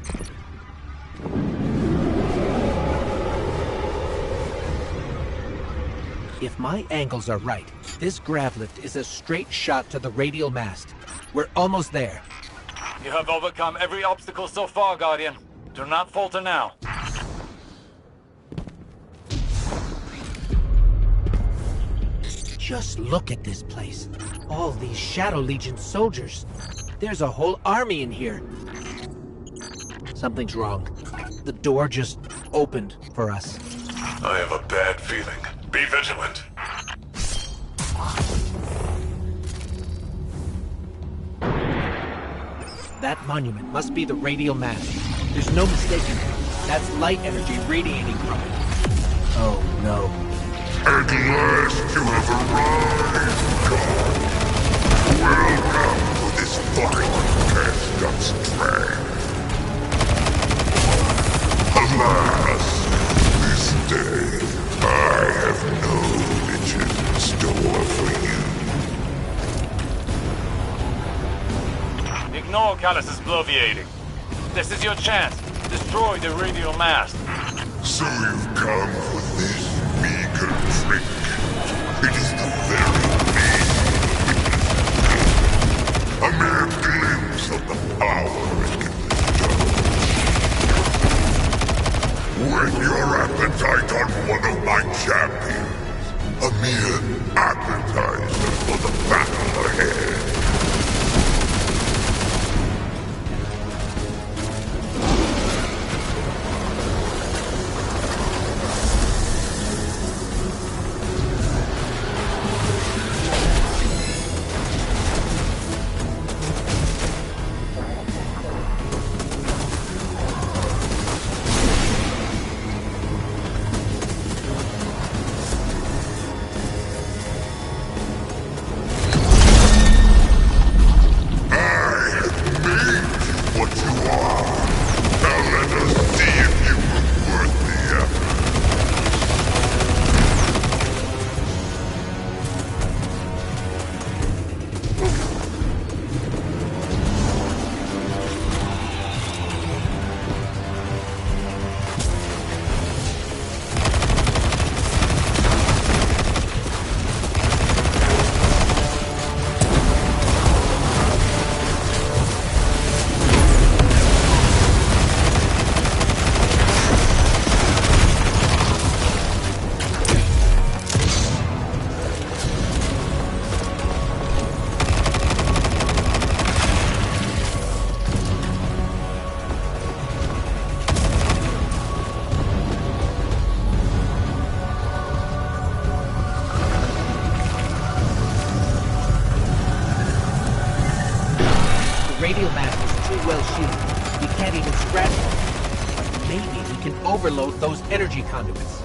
If my angles are right, this grav lift is a straight shot to the radial mast. We're almost there. You have overcome every obstacle so far, Guardian. Do not falter now. Just look at this place. All these Shadow Legion soldiers. There's a whole army in here. Something's wrong. The door just opened for us. I have a bad feeling. Be vigilant. That monument must be the radial mast. There's no mistaking it. That's light energy radiating from it. Oh no. At last you have arrived, God. Welcome to this final test of strength. Alas, this day I have no riches in store for you. Ignore Callus's bloviating. This is your chance. Destroy the radial mast. So you've come for this meager trick. It is the very name of the witness. A mere glimpse of the power it can bestow. Whet your appetite on one of my champions. A mere appetizer for the battle ahead. radial mast is too well shielded. We can't even scratch it. Maybe we can overload those energy conduits.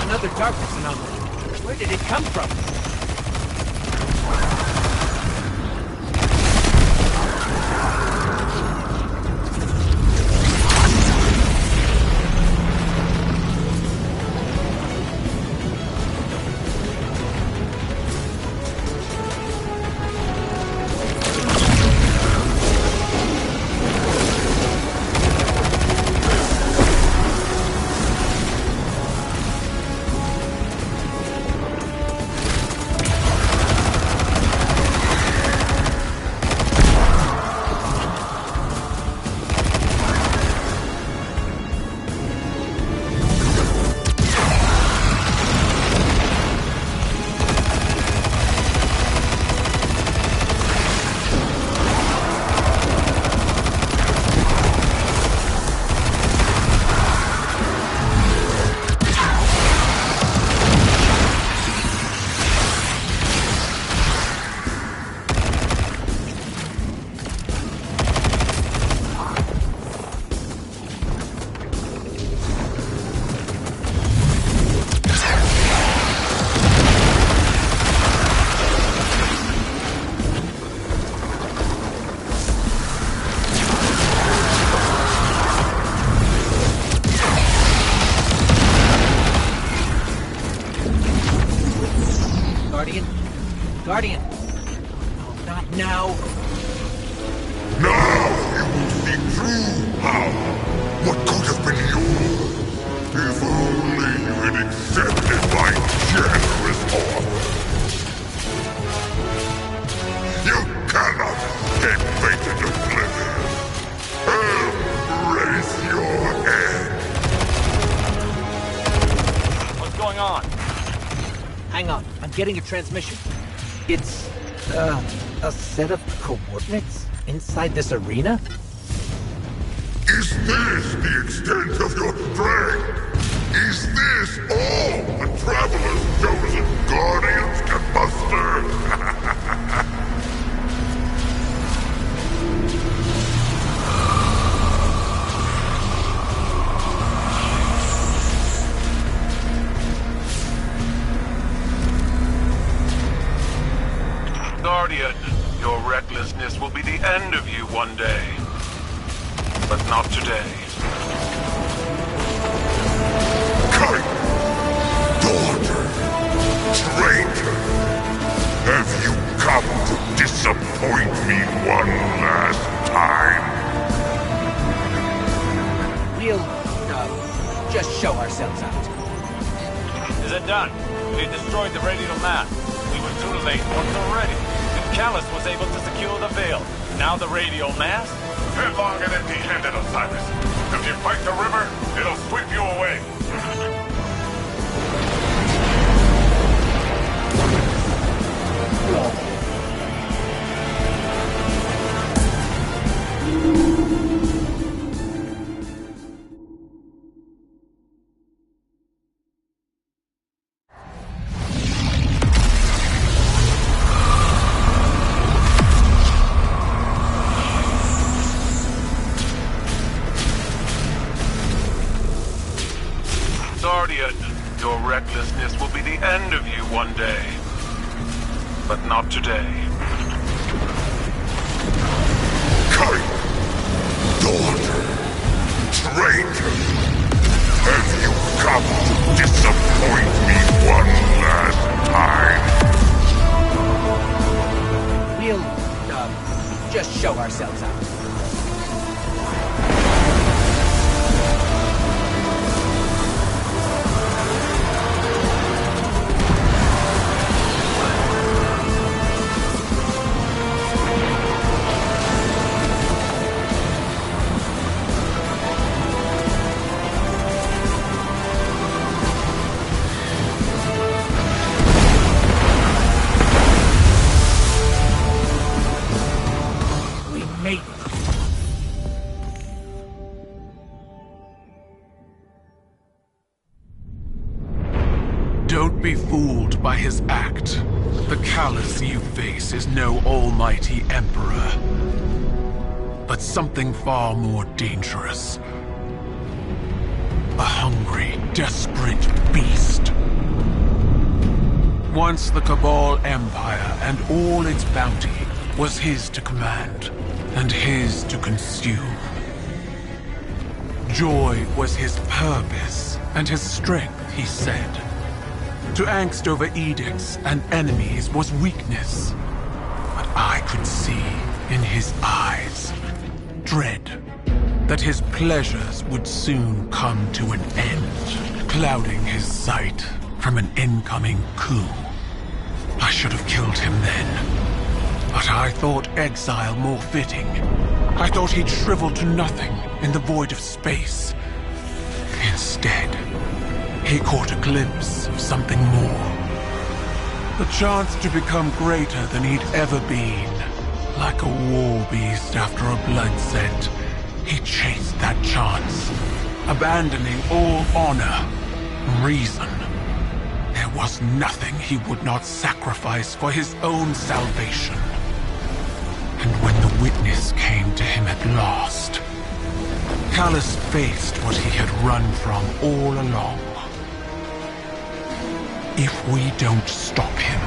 Another darkness anomaly. Where did it come from? Guardian! No, not now! Now you will see true power! What could have been yours? If only you had accepted my generous offer! You cannot escape fate and oblivion! Raise your head! What's going on? Hang on, I'm getting a transmission. It's, a set of coordinates inside this arena? Is this the extent of your strength? Is this all the Traveler's chosen guardians can muster? Guardian, your recklessness will be the end of you one day. But not today. Kite! Daughter! Traitor! Have you come to disappoint me one last time? We'll, just show ourselves out. Is it done? We destroyed the radial mast. We were too late once already. And Callus was able to secure the veil. Now the radial mast? Headlong and empty-handed, Osiris. If you fight the river, it'll sweep you away. Guardian, your recklessness will be the end of you one day. But not today. Kite! Dawn! Traitor! Have you come to disappoint me one last time? We'll, just show ourselves out. Don't be fooled by his act. The Callus you face is no almighty emperor, but something far more dangerous. A hungry, desperate beast. Once the Cabal Empire and all its bounty was his to command, and his to consume. Joy was his purpose, and his strength, he said. To angst over edicts and enemies was weakness. But I could see in his eyes dread that his pleasures would soon come to an end, clouding his sight from an incoming coup. I should have killed him then, but I thought exile more fitting. I thought he'd shrivel to nothing in the void of space. Instead, he caught a glimpse of something more. The chance to become greater than he'd ever been. Like a war beast after a blood set, he chased that chance, abandoning all honor, reason. There was nothing he would not sacrifice for his own salvation. And when the witness came to him at last, Callus faced what he had run from all along. If we don't stop him,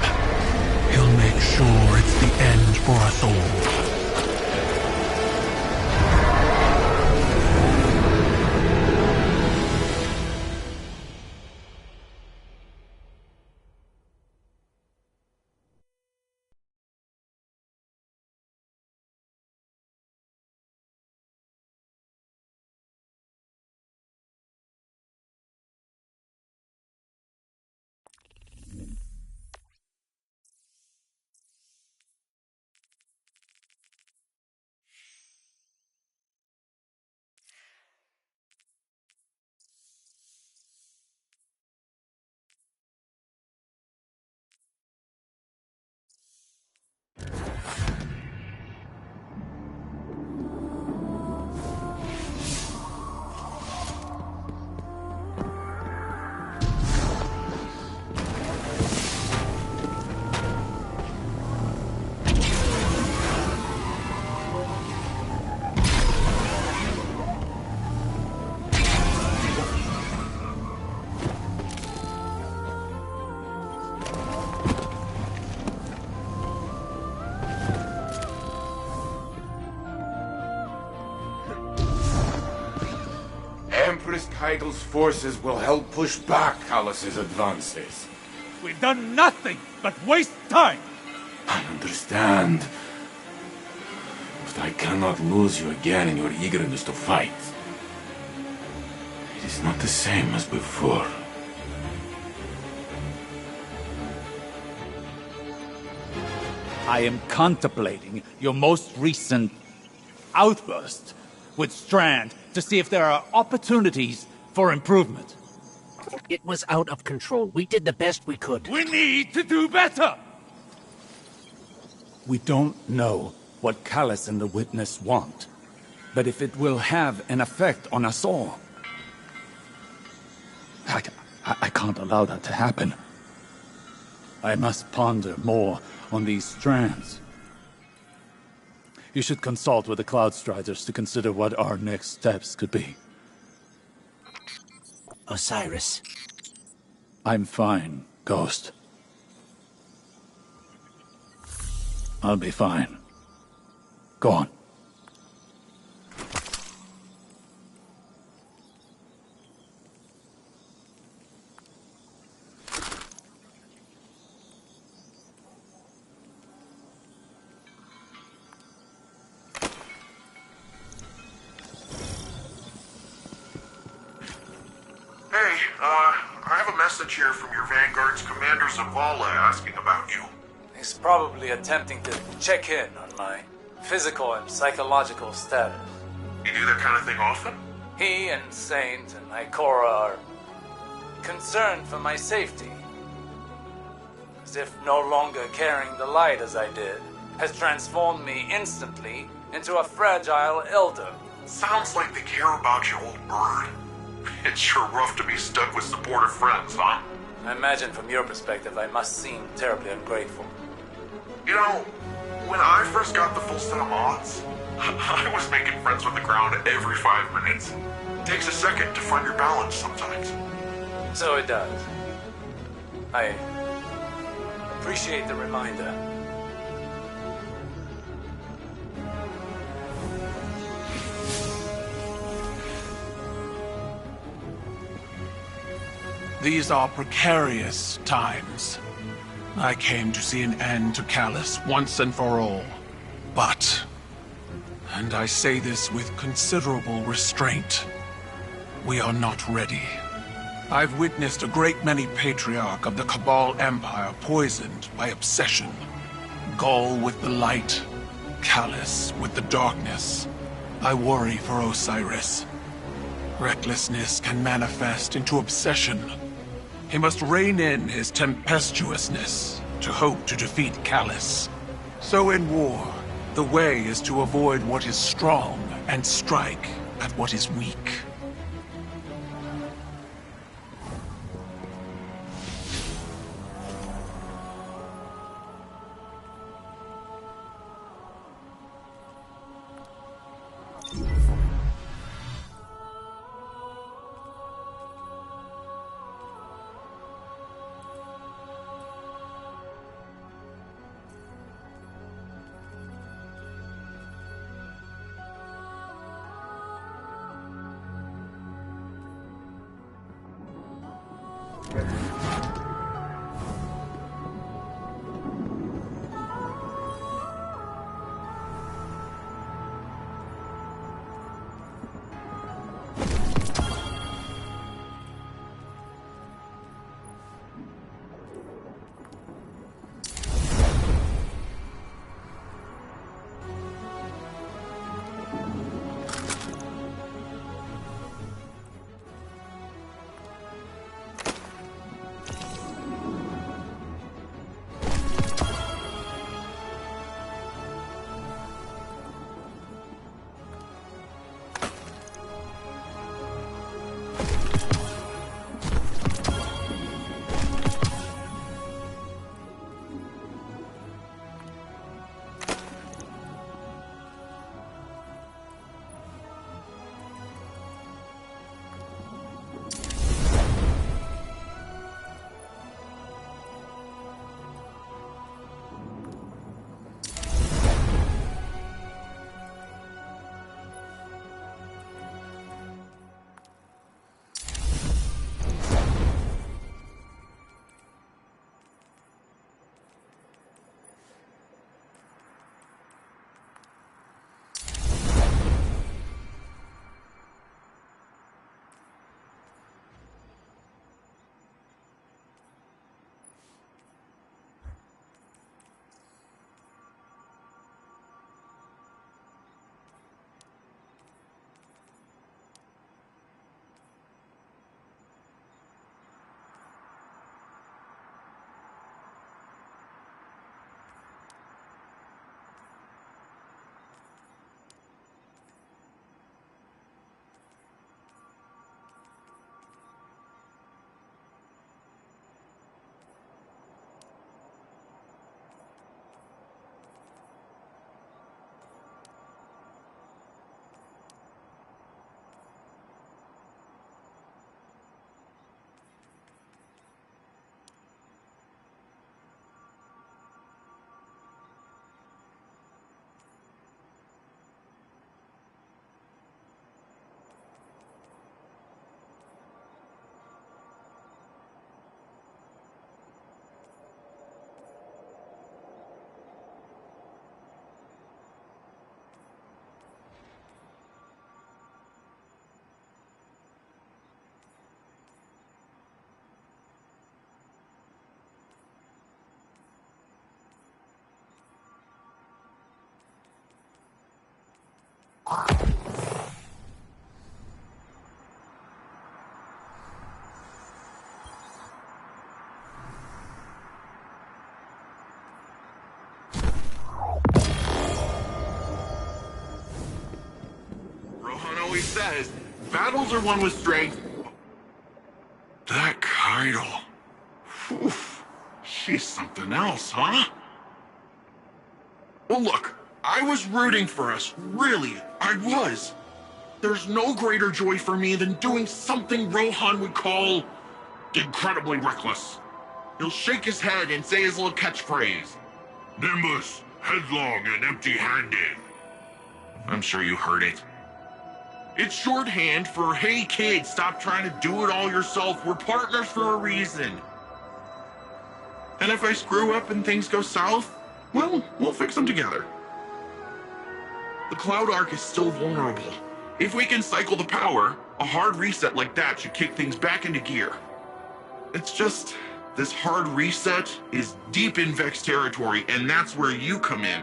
he'll make sure it's the end for us all. Empress Kygel's forces will help push back Callus's advances. We've done nothing but waste time! I understand. But I cannot lose you again in your eagerness to fight. It is not the same as before. I am contemplating your most recent outburst with Strand to see if there are opportunities for improvement. It was out of control. We did the best we could. We need to do better! We don't know what Callus and the Witness want, but if it will have an effect on us all, I can't allow that to happen. I must ponder more on these strands. You should consult with the Cloudstriders to consider what our next steps could be. Osiris, I'm fine, Ghost. I'll be fine. Go on. I have a message here from your Vanguard's Commander Zavala asking about you. He's probably attempting to check in on my physical and psychological status. You do that kind of thing often? He and Saint and Ikora are concerned for my safety. As if no longer carrying the light as I did has transformed me instantly into a fragile elder. Sounds like they care about you, old bird. It's sure rough to be stuck with supportive friends, huh? I imagine from your perspective I must seem terribly ungrateful. You know, when I first got the full set of mods, I was making friends with the ground every 5 minutes. It takes a second to find your balance sometimes. So it does. I appreciate the reminder. These are precarious times. I came to see an end to Callus once and for all. But, and I say this with considerable restraint, we are not ready. I've witnessed a great many Patriarch of the Cabal Empire poisoned by obsession. Gaul with the light, Callus with the darkness. I worry for Osiris. Recklessness can manifest into obsession. He must rein in his tempestuousness to hope to defeat Callus. So in war, the way is to avoid what is strong and strike at what is weak. always says, battles are won with strength. That Kaido. Oof. She's something else, huh? Well, look, I was rooting for us. Really, I was. There's no greater joy for me than doing something Rohan would call incredibly reckless. He'll shake his head and say his little catchphrase. Nimbus, headlong and empty-handed. I'm sure you heard it. It's shorthand for, hey kid, stop trying to do it all yourself. We're partners for a reason. And if I screw up and things go south, well, we'll fix them together. The Cloud Arc is still vulnerable. If we can cycle the power, a hard reset like that should kick things back into gear. It's just, this hard reset is deep in Vex territory, and that's where you come in.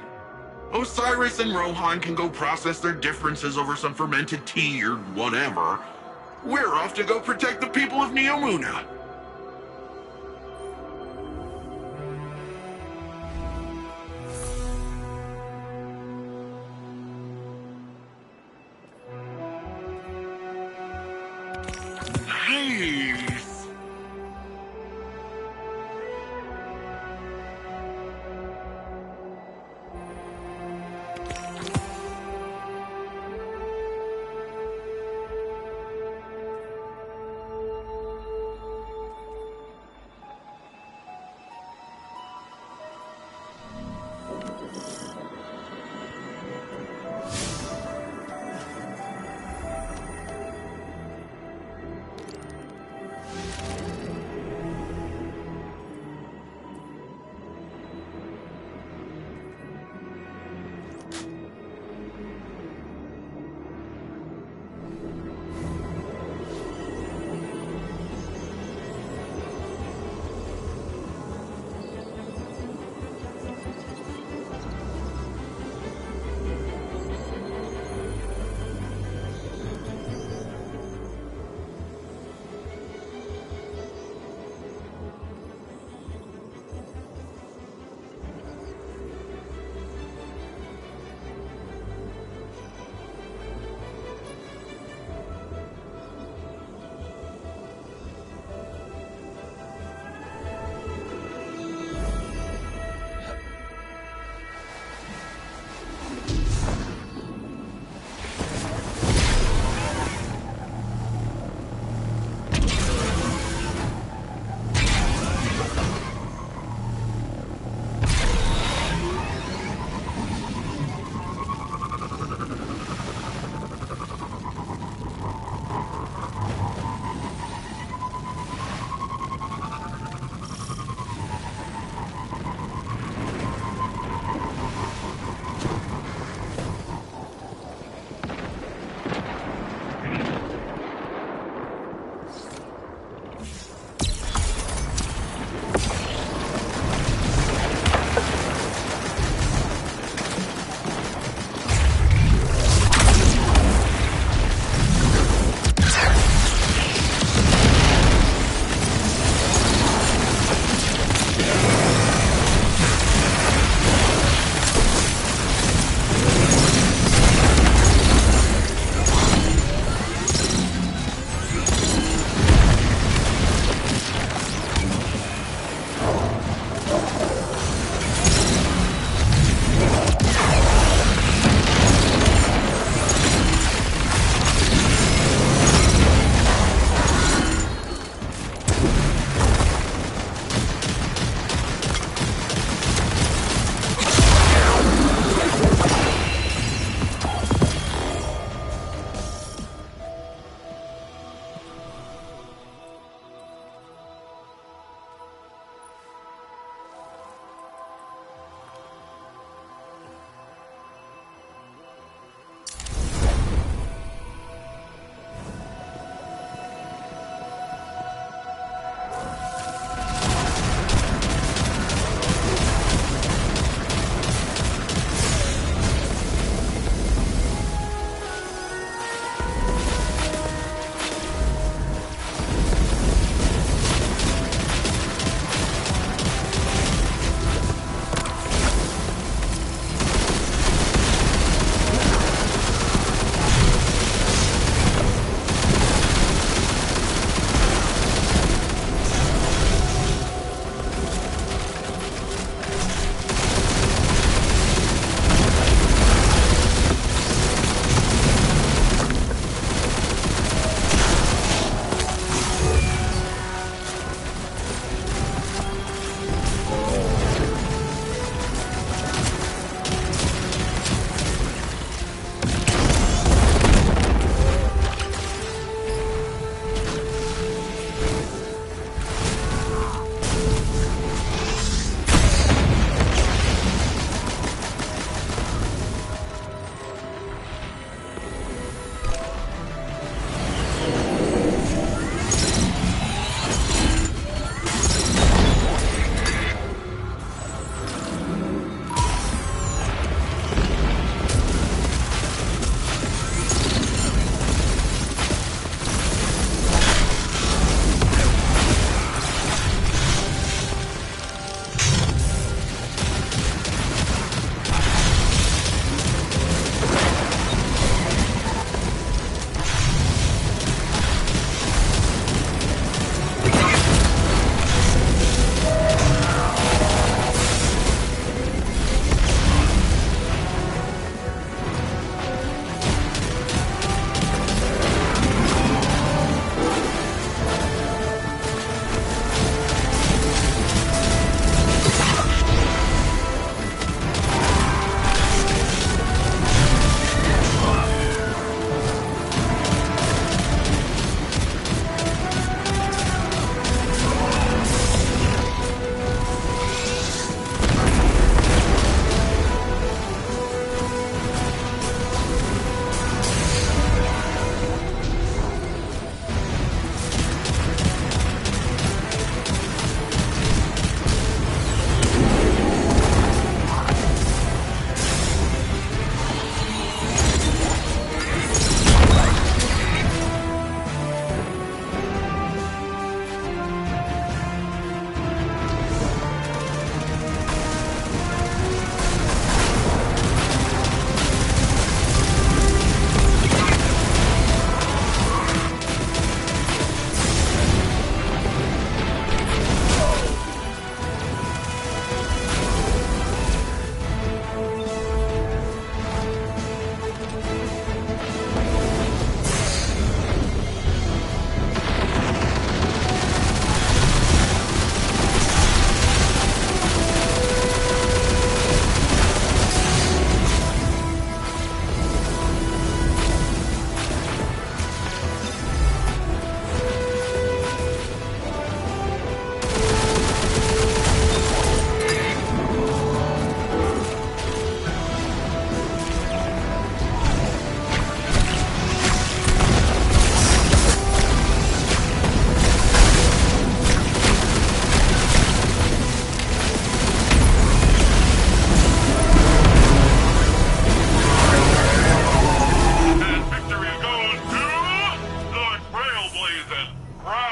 Osiris and Rohan can go process their differences over some fermented tea or whatever. We're off to go protect the people of Neomuna. Nice!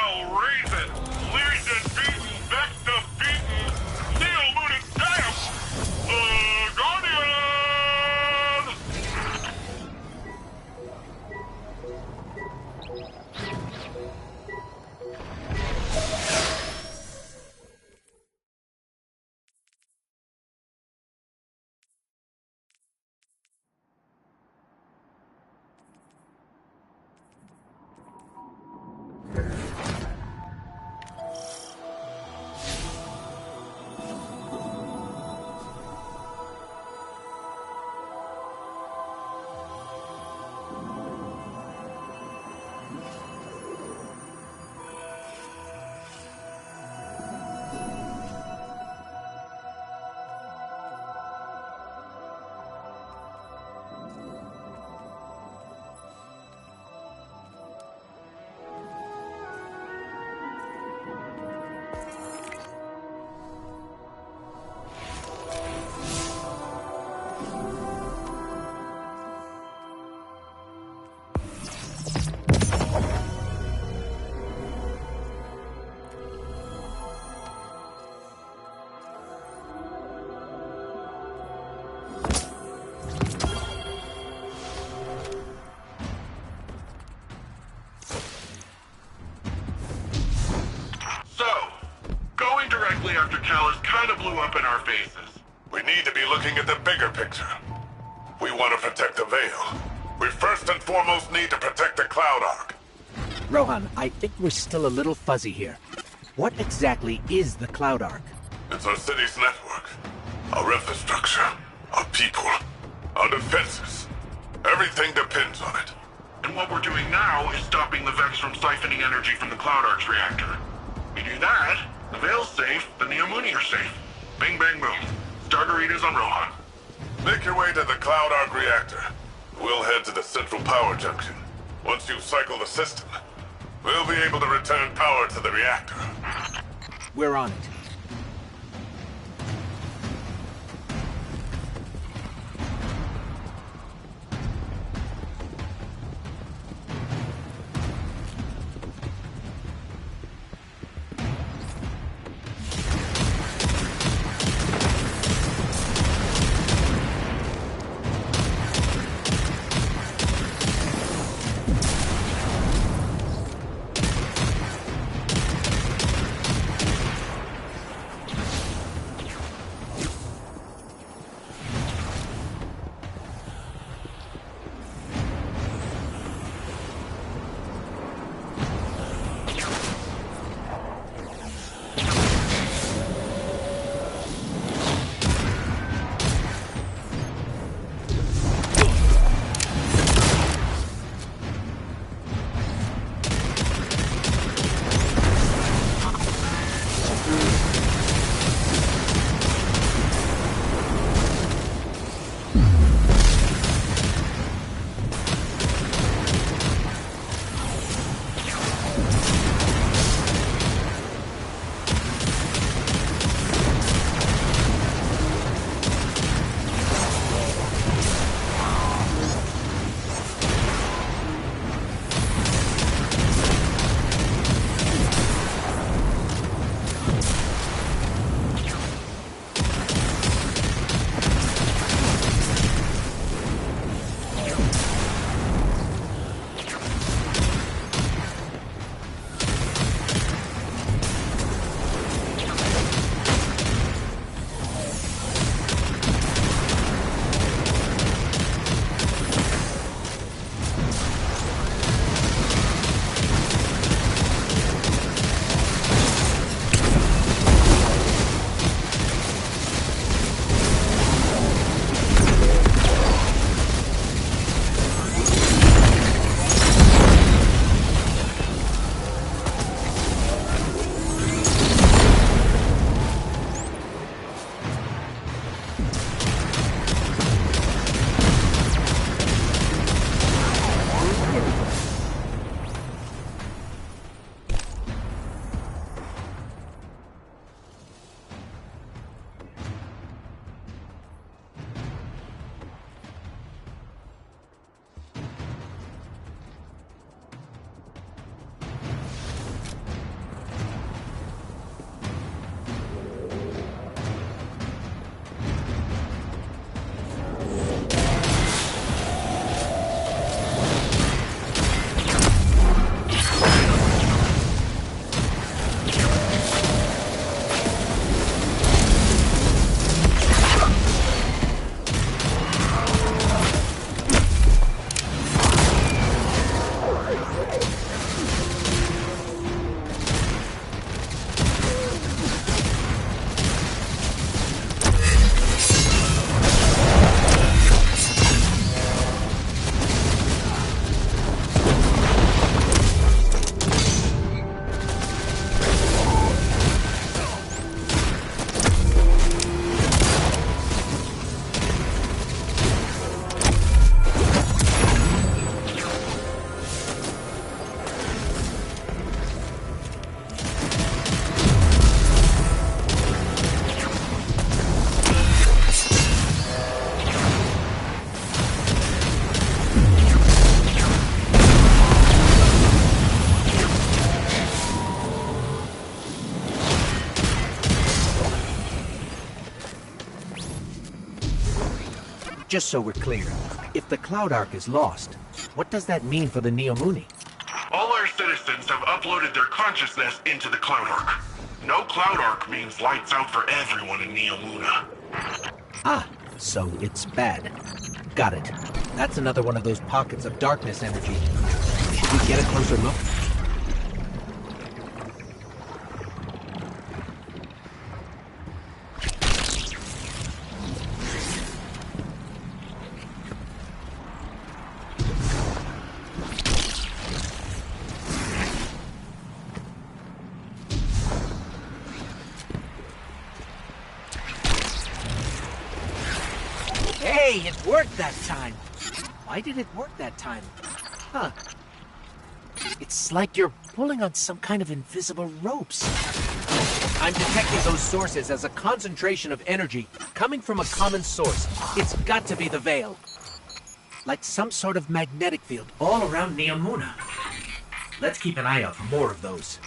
Hell Raven, Legion beaten, Vecta beaten, Neo Moon triumph! Guardian! After Callus kind of blew up in our faces. We need to be looking at the bigger picture. We want to protect the Veil. We first and foremost need to protect the Cloud Ark. Rohan, I think we're still a little fuzzy here. What exactly is the Cloud Ark? It's our city's network. Our infrastructure. Our people. Our defenses. Everything depends on it. And what we're doing now is stopping the Vex from siphoning energy from the Cloud Ark's reactor. We do that, the Veil's safe, the Neomuni are safe. Bing, bang, boom. Stargaritas on Rohan. Make your way to the Cloud Ark reactor. We'll head to the central power junction. Once you cycle the system, we'll be able to return power to the reactor. We're on it. Just so we're clear, if the Cloud Ark is lost, what does that mean for the Neomuni? All our citizens have uploaded their consciousness into the Cloud Ark. No Cloud Ark means lights out for everyone in Neomuna. Ah, so it's bad. Got it. That's another one of those pockets of darkness energy. Should we get a closer look? Hey, it worked that time! Why did it work that time? Huh. It's like you're pulling on some kind of invisible ropes. I'm detecting those sources as a concentration of energy coming from a common source. It's got to be the Veil. Like some sort of magnetic field all around Neomuna. Let's keep an eye out for more of those.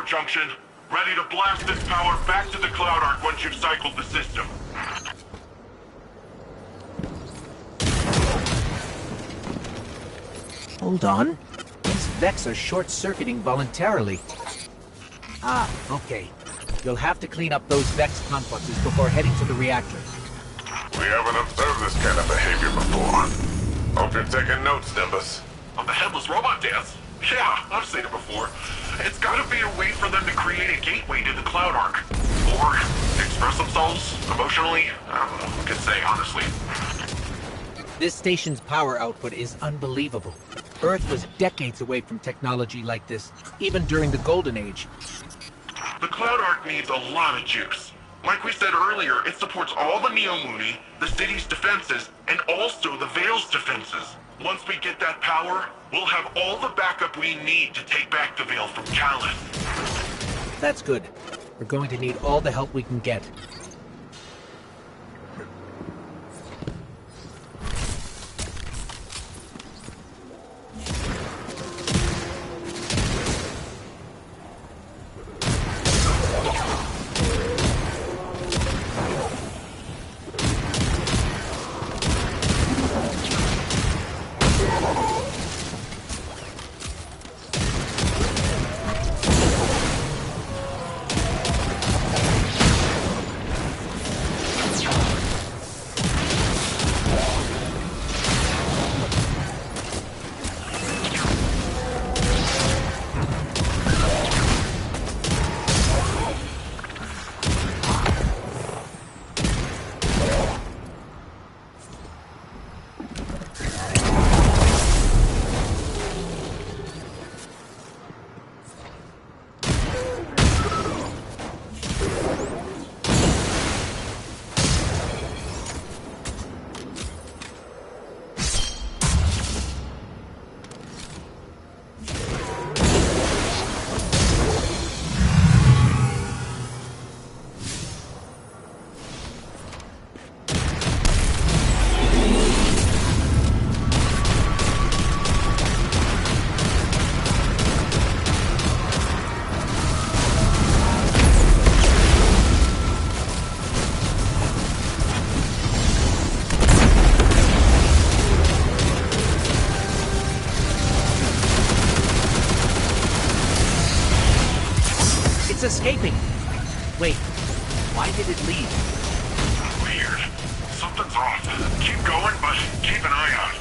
Junction, ready to blast this power back to the Cloud Ark once you've cycled the system. Hold on. These Vex are short-circuiting voluntarily. Ah, okay. You'll have to clean up those Vex confluxes before heading to the reactor. We haven't observed this kind of behavior before. Hope you're taking notes, Nimbus. On the headless robot dance? Yeah, I've seen it before. It's gotta be a way for them to create a gateway to the Cloud Ark. Or express themselves emotionally. I don't know who can say, honestly. This station's power output is unbelievable. Earth was decades away from technology like this, even during the Golden Age. The Cloud Ark needs a lot of juice. Like we said earlier, it supports all the Neomuni, the city's defenses, and also the Veil's defenses. Once we get that power, we'll have all the backup we need to take back the Veil from Callus. That's good. We're going to need all the help we can get. Escaping. Wait, why did it leave? Weird. Something's off. Keep going, but keep an eye out.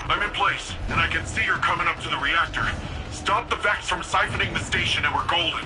I'm in place, and I can see her coming up to the reactor. Stop the Vex from siphoning the station and we're golden.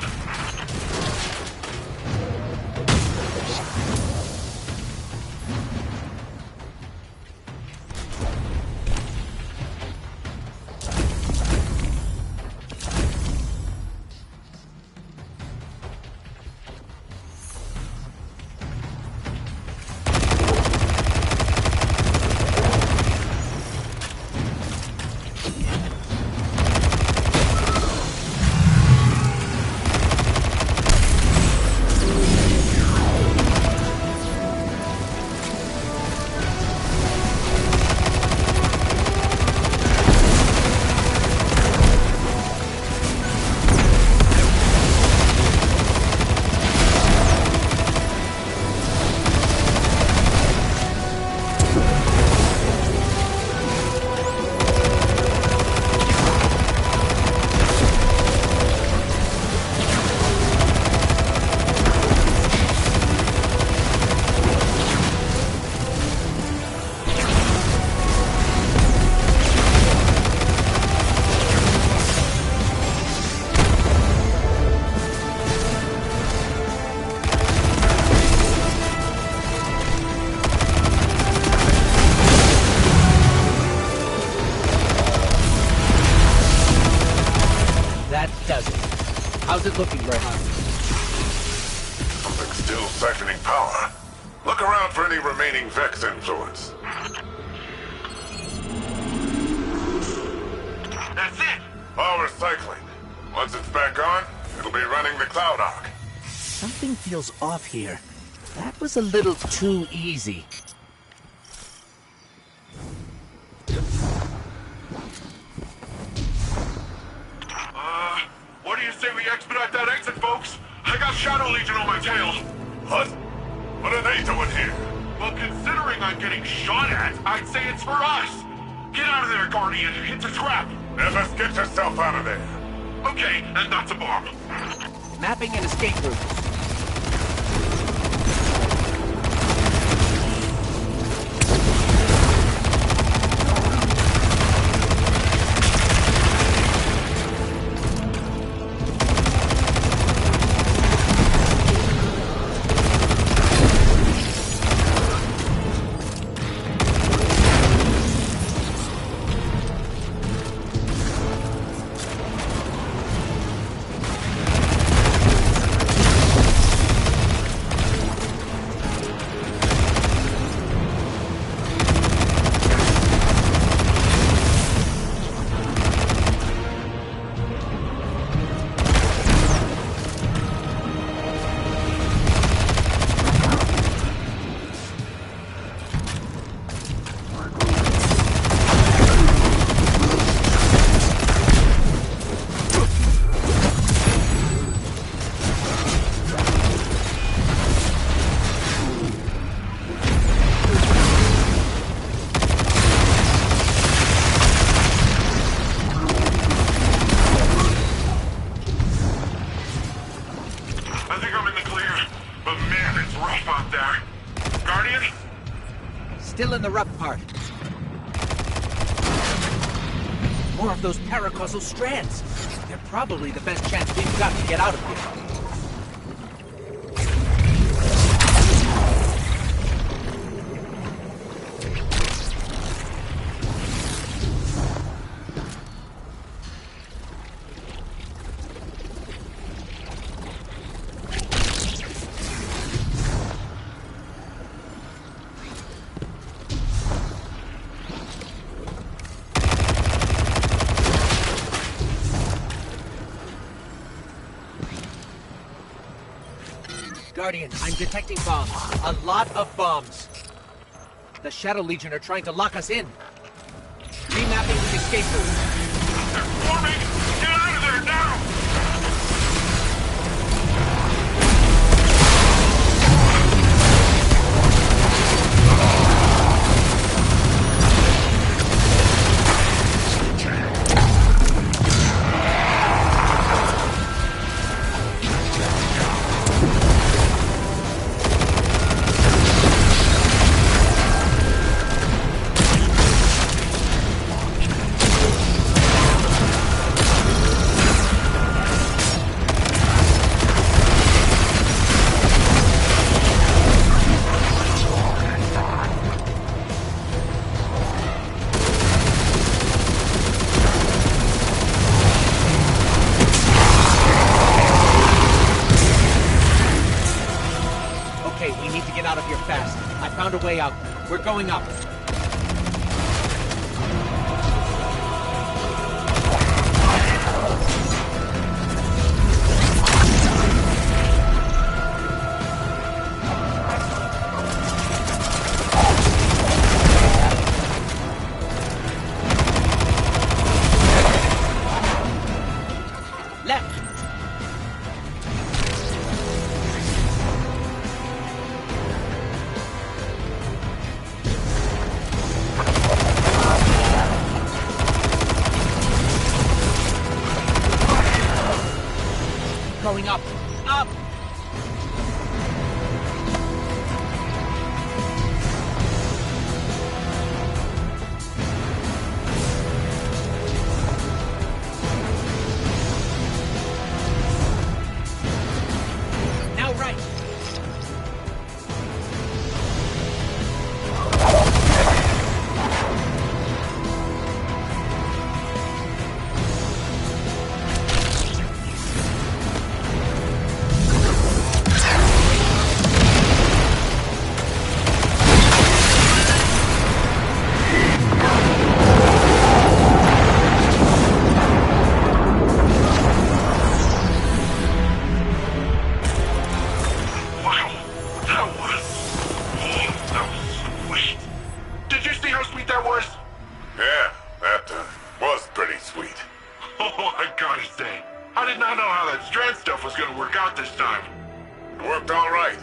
How's it looking, Rohan? Something's still siphoning power. Look around for any remaining Vex influence. That's it! Power cycling. Once it's back on, it'll be running the Cloud Arc. Something feels off here. That was a little too easy. What do you say we expedite that exit, folks? I got Shadow Legion on my tail. What? What are they doing here? Well, considering I'm getting shot at, I'd say it's for us. Get out of there, Guardian. It's a trap. Nevis, get yourself out of there. Okay, and that's a bomb. Mapping an escape route. Still in the rough part. More of those paracausal strands. They're probably the best chance we've got to get out of here. Guardian, I'm detecting bombs. A lot of bombs. The Shadow Legion are trying to lock us in. Remapping the escape route. They're forming! Get out of there now! A way out. We're going up. Going up. Up! Now right. gonna work out this time. It worked all right.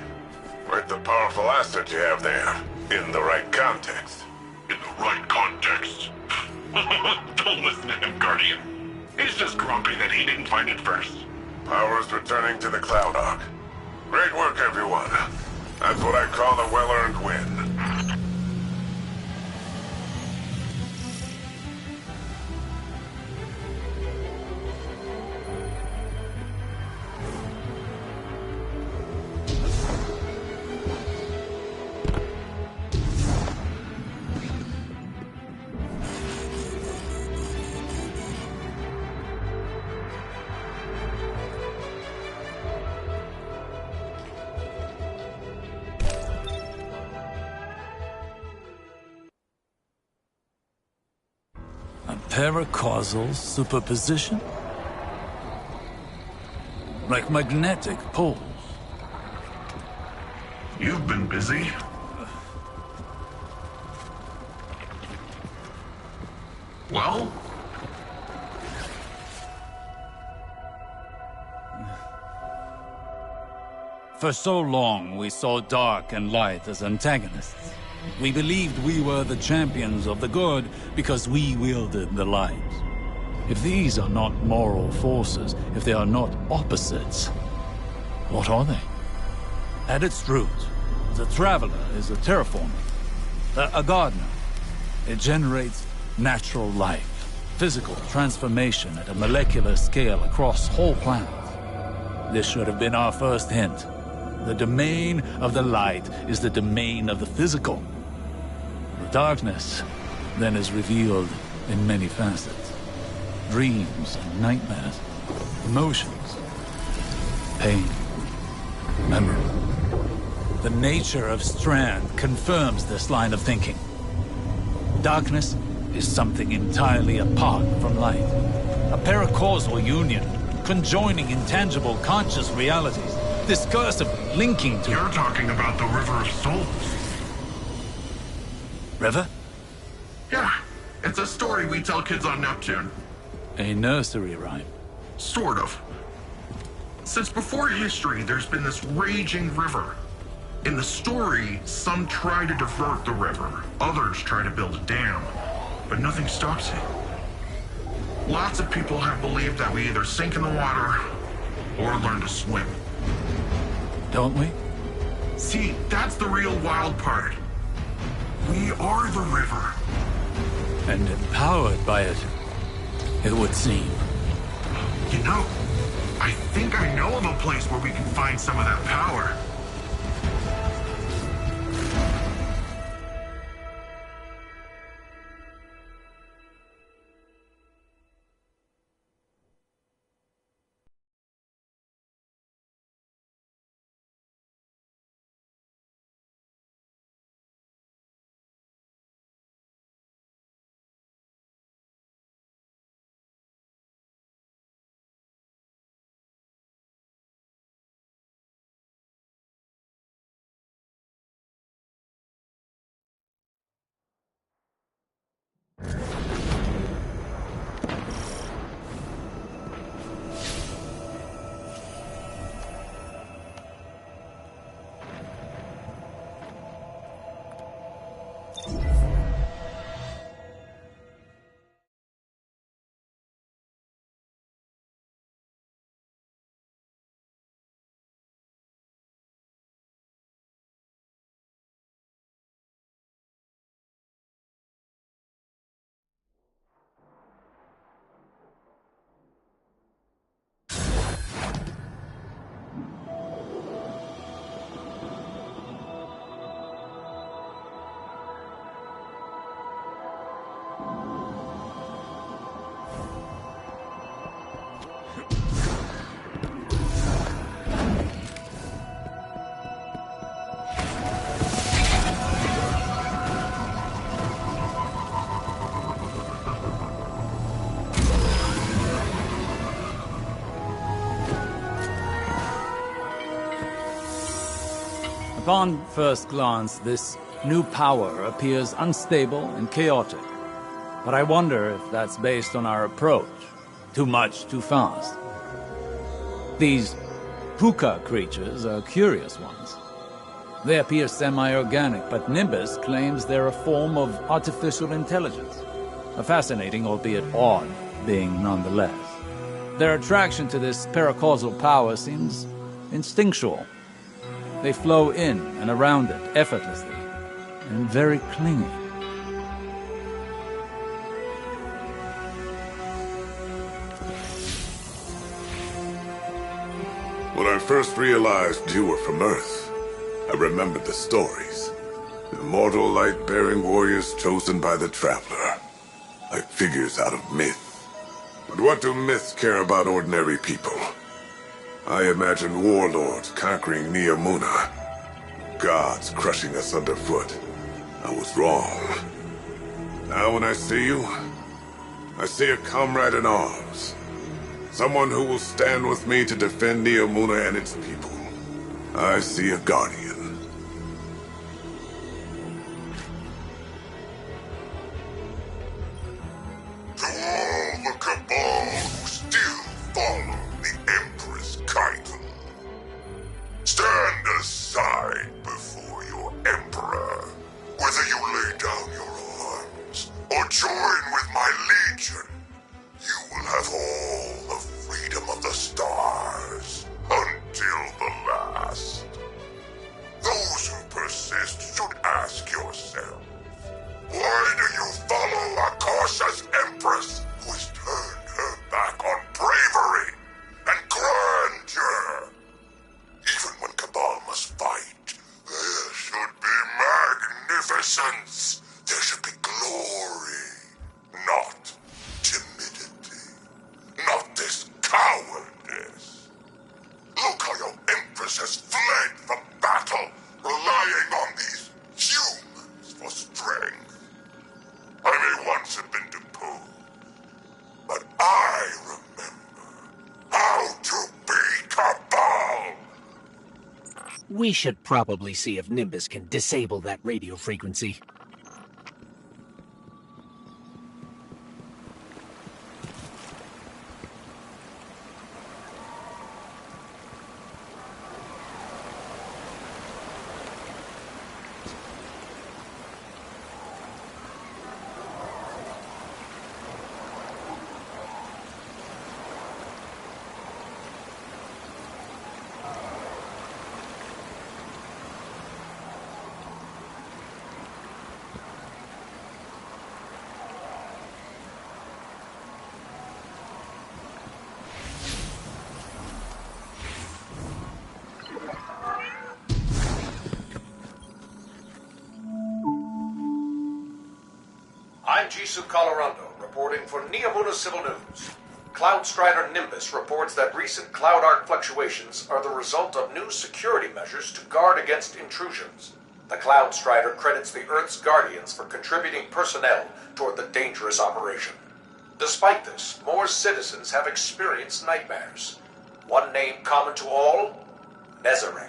With the powerful asset you have there. In the right context. In the right context. Don't listen to him, Guardian. He's just grumpy that he didn't find it first. Power's returning to the Cloud Ark. Great work, everyone. That's what I call a well-earned win. Paracausal superposition? Like magnetic poles. You've been busy. Well? For so long, we saw dark and light as antagonists. We believed we were the champions of the good because we wielded the light. If these are not moral forces, if they are not opposites, what are they? At its root, the Traveler is a terraformer, a gardener. It generates natural life, physical transformation at a molecular scale across whole planets. This should have been our first hint. The domain of the light is the domain of the physical. The darkness then is revealed in many facets. Dreams and nightmares, emotions, pain, memory. The nature of Strand confirms this line of thinking. Darkness is something entirely apart from light. A paracausal union, conjoining intangible conscious realities, discursively linking to... You're talking about the River of Souls. River? Yeah, it's a story we tell kids on Neptune. A nursery rhyme. Sort of. Since before history, there's been this raging river. In the story, some try to divert the river, others try to build a dam, but nothing stops it. Lots of people have believed that we either sink in the water or learn to swim. Don't we? See, that's the real wild part. We are the river. And empowered by it, it would seem. You know, I think I know of a place where we can find some of that power. Upon first glance, this new power appears unstable and chaotic. But I wonder if that's based on our approach. Too much, too fast. These Puka creatures are curious ones. They appear semi-organic, but Nimbus claims they're a form of artificial intelligence. A fascinating, albeit odd, being nonetheless. Their attraction to this paracausal power seems instinctual. They flow in and around it effortlessly, and very clingy. When I first realized you were from Earth, I remembered the stories. The immortal light-bearing warriors chosen by the Traveler. Like figures out of myth. But what do myths care about ordinary people? I imagined warlords conquering Neomuna. Gods crushing us underfoot. I was wrong. Now when I see you, I see a comrade in arms. Someone who will stand with me to defend Neomuna and its people. I see a guardian. To all the Cabal who still follow the Empress Kaito, stand aside before your Emperor. Whether you lay down your arms or join with my Legion, you will have all the freedom of the stars until the last. Those who persist should ask yourself, why do you follow Akasha's Empress, who has turned her back on bravery and grandeur? Even when Cabal must fight, there should be magnificence. There should be glory, not timidity. Not this cowardice. Look how your Empress has fled from battle, relying on these humans for strength. I may once have been deposed, but I remember how to be Cabal! We should probably see if Nimbus can disable that radio frequency. I'm Jisoo Colorando, reporting for Neomuna Civil News. Cloudstrider Nimbus reports that recent Cloud Arc fluctuations are the result of new security measures to guard against intrusions. The Cloudstrider credits the Earth's Guardians for contributing personnel toward the dangerous operation. Despite this, more citizens have experienced nightmares. One name common to all? Nezarec.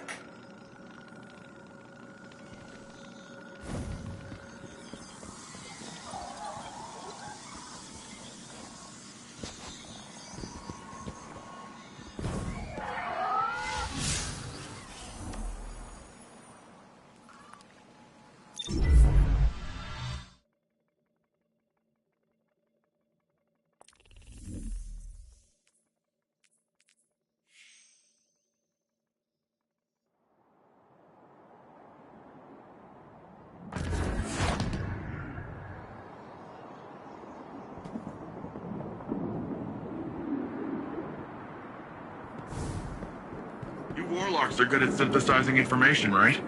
You warlocks are good at synthesizing information, right?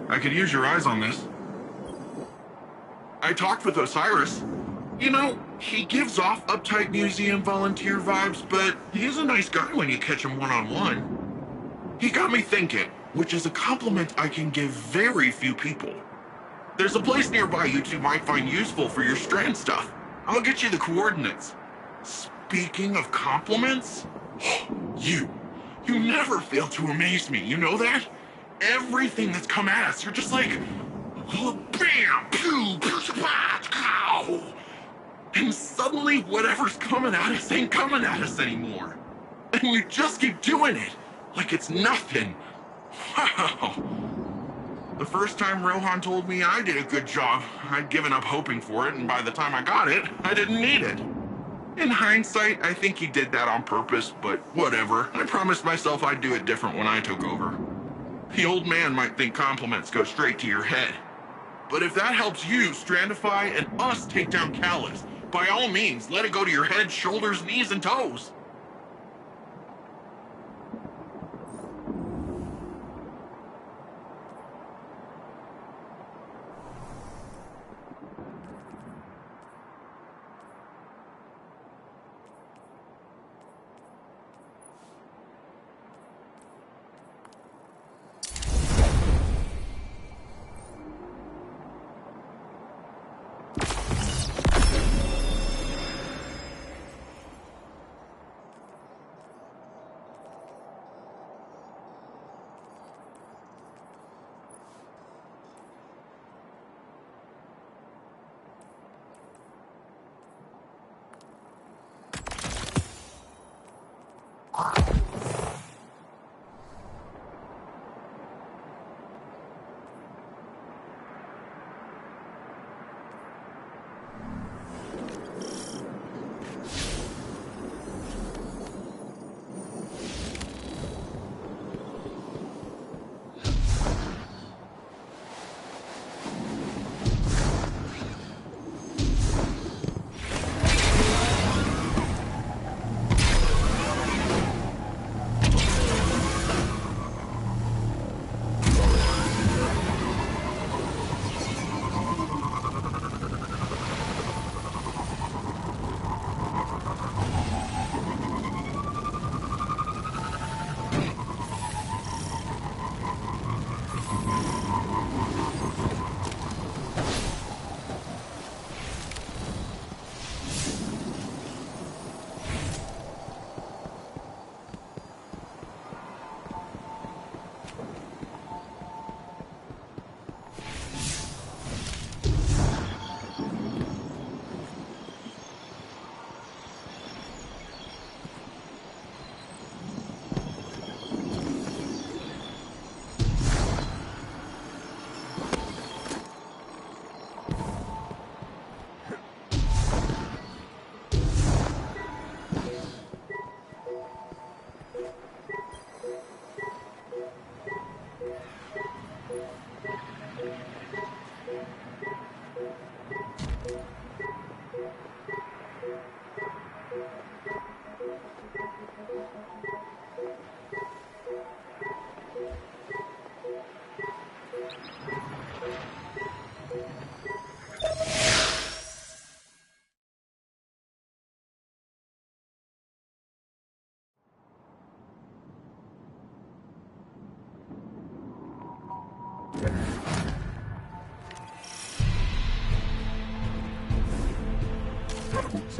I could use your eyes on this. I talked with Osiris. You know, he gives off uptight museum volunteer vibes, but he's a nice guy when you catch him one-on-one. He got me thinking, which is a compliment I can give very few people. There's a place nearby you two might find useful for your strand stuff. I'll get you the coordinates. Speaking of compliments, you never fail to amaze me, you know that? Everything that's come at us, you're just like, oh, bam, pew, pew, pow. And suddenly whatever's coming at us ain't coming at us anymore. And we just keep doing it, Like it's nothing. Wow. The first time Rohan told me I did a good job, I'd given up hoping for it, and by the time I got it, I didn't need it. In hindsight, I think he did that on purpose, but whatever. I promised myself I'd do it different when I took over. The old man might think compliments go straight to your head. But if that helps you Strandify and us take down Callus, by all means, let it go to your head, shoulders, knees, and toes.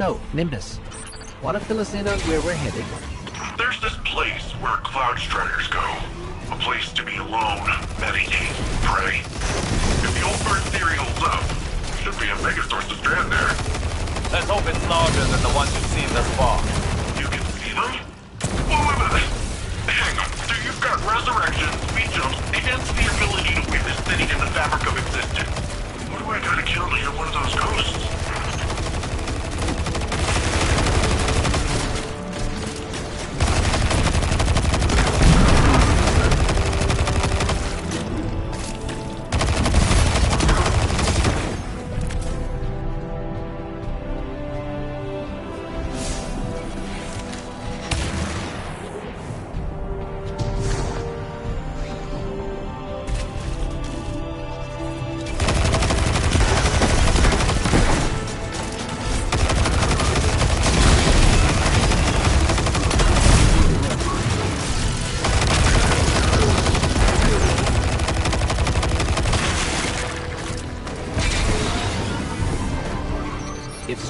So, Nimbus, want to fill us in on where we're headed? There's this place where Cloud Striders go. A place to be alone, meditate, pray. If the old bird theory holds up, should be a Megasaurus to strand there. Let's hope it's larger than the ones you've seen thus far. You can see them? Wait. Hang on. So you've got resurrection, speed jumps, and the ability to witness sitting in the fabric of existence. What do I gotta kill to hear one of those ghosts?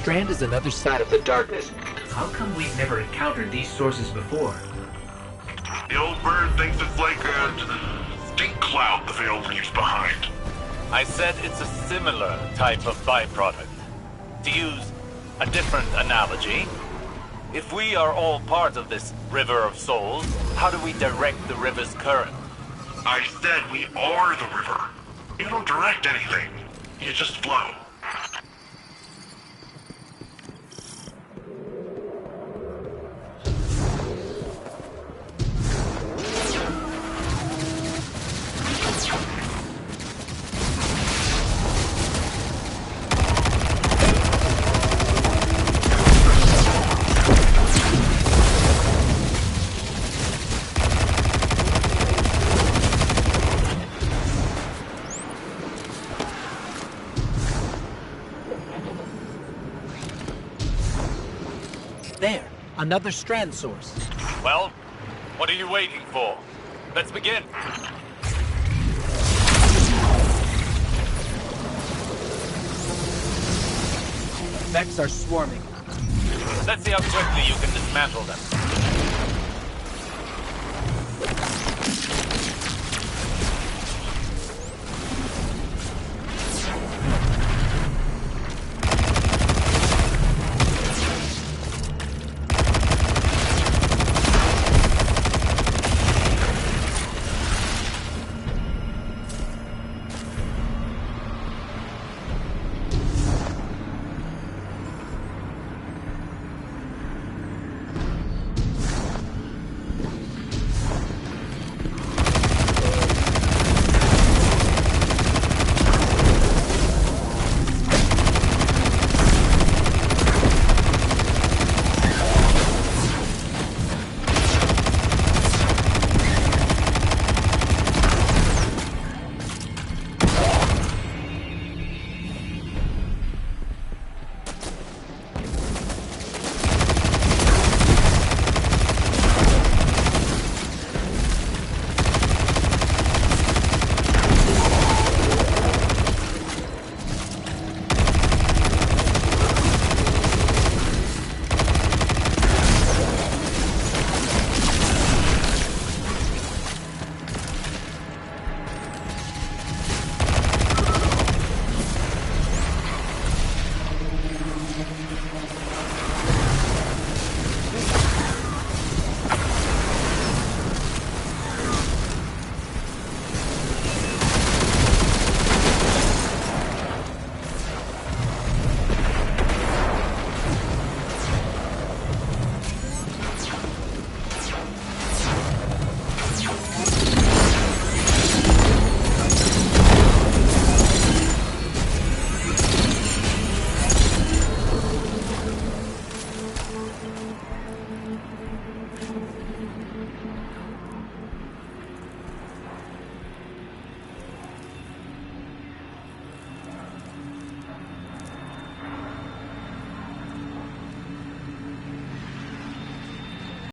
Strand is another side of the darkness. How come we've never encountered these sources before? The old bird thinks it's like a stink cloud the Veil leaves behind. I said it's a similar type of byproduct. To use a different analogy, if we are all part of this river of souls, How do we direct the river's current? I said we are the river. You don't direct anything. You just flow. There, another strand source. Well, what are you waiting for? Let's begin. Vex are swarming. Let's see how quickly you can dismantle them.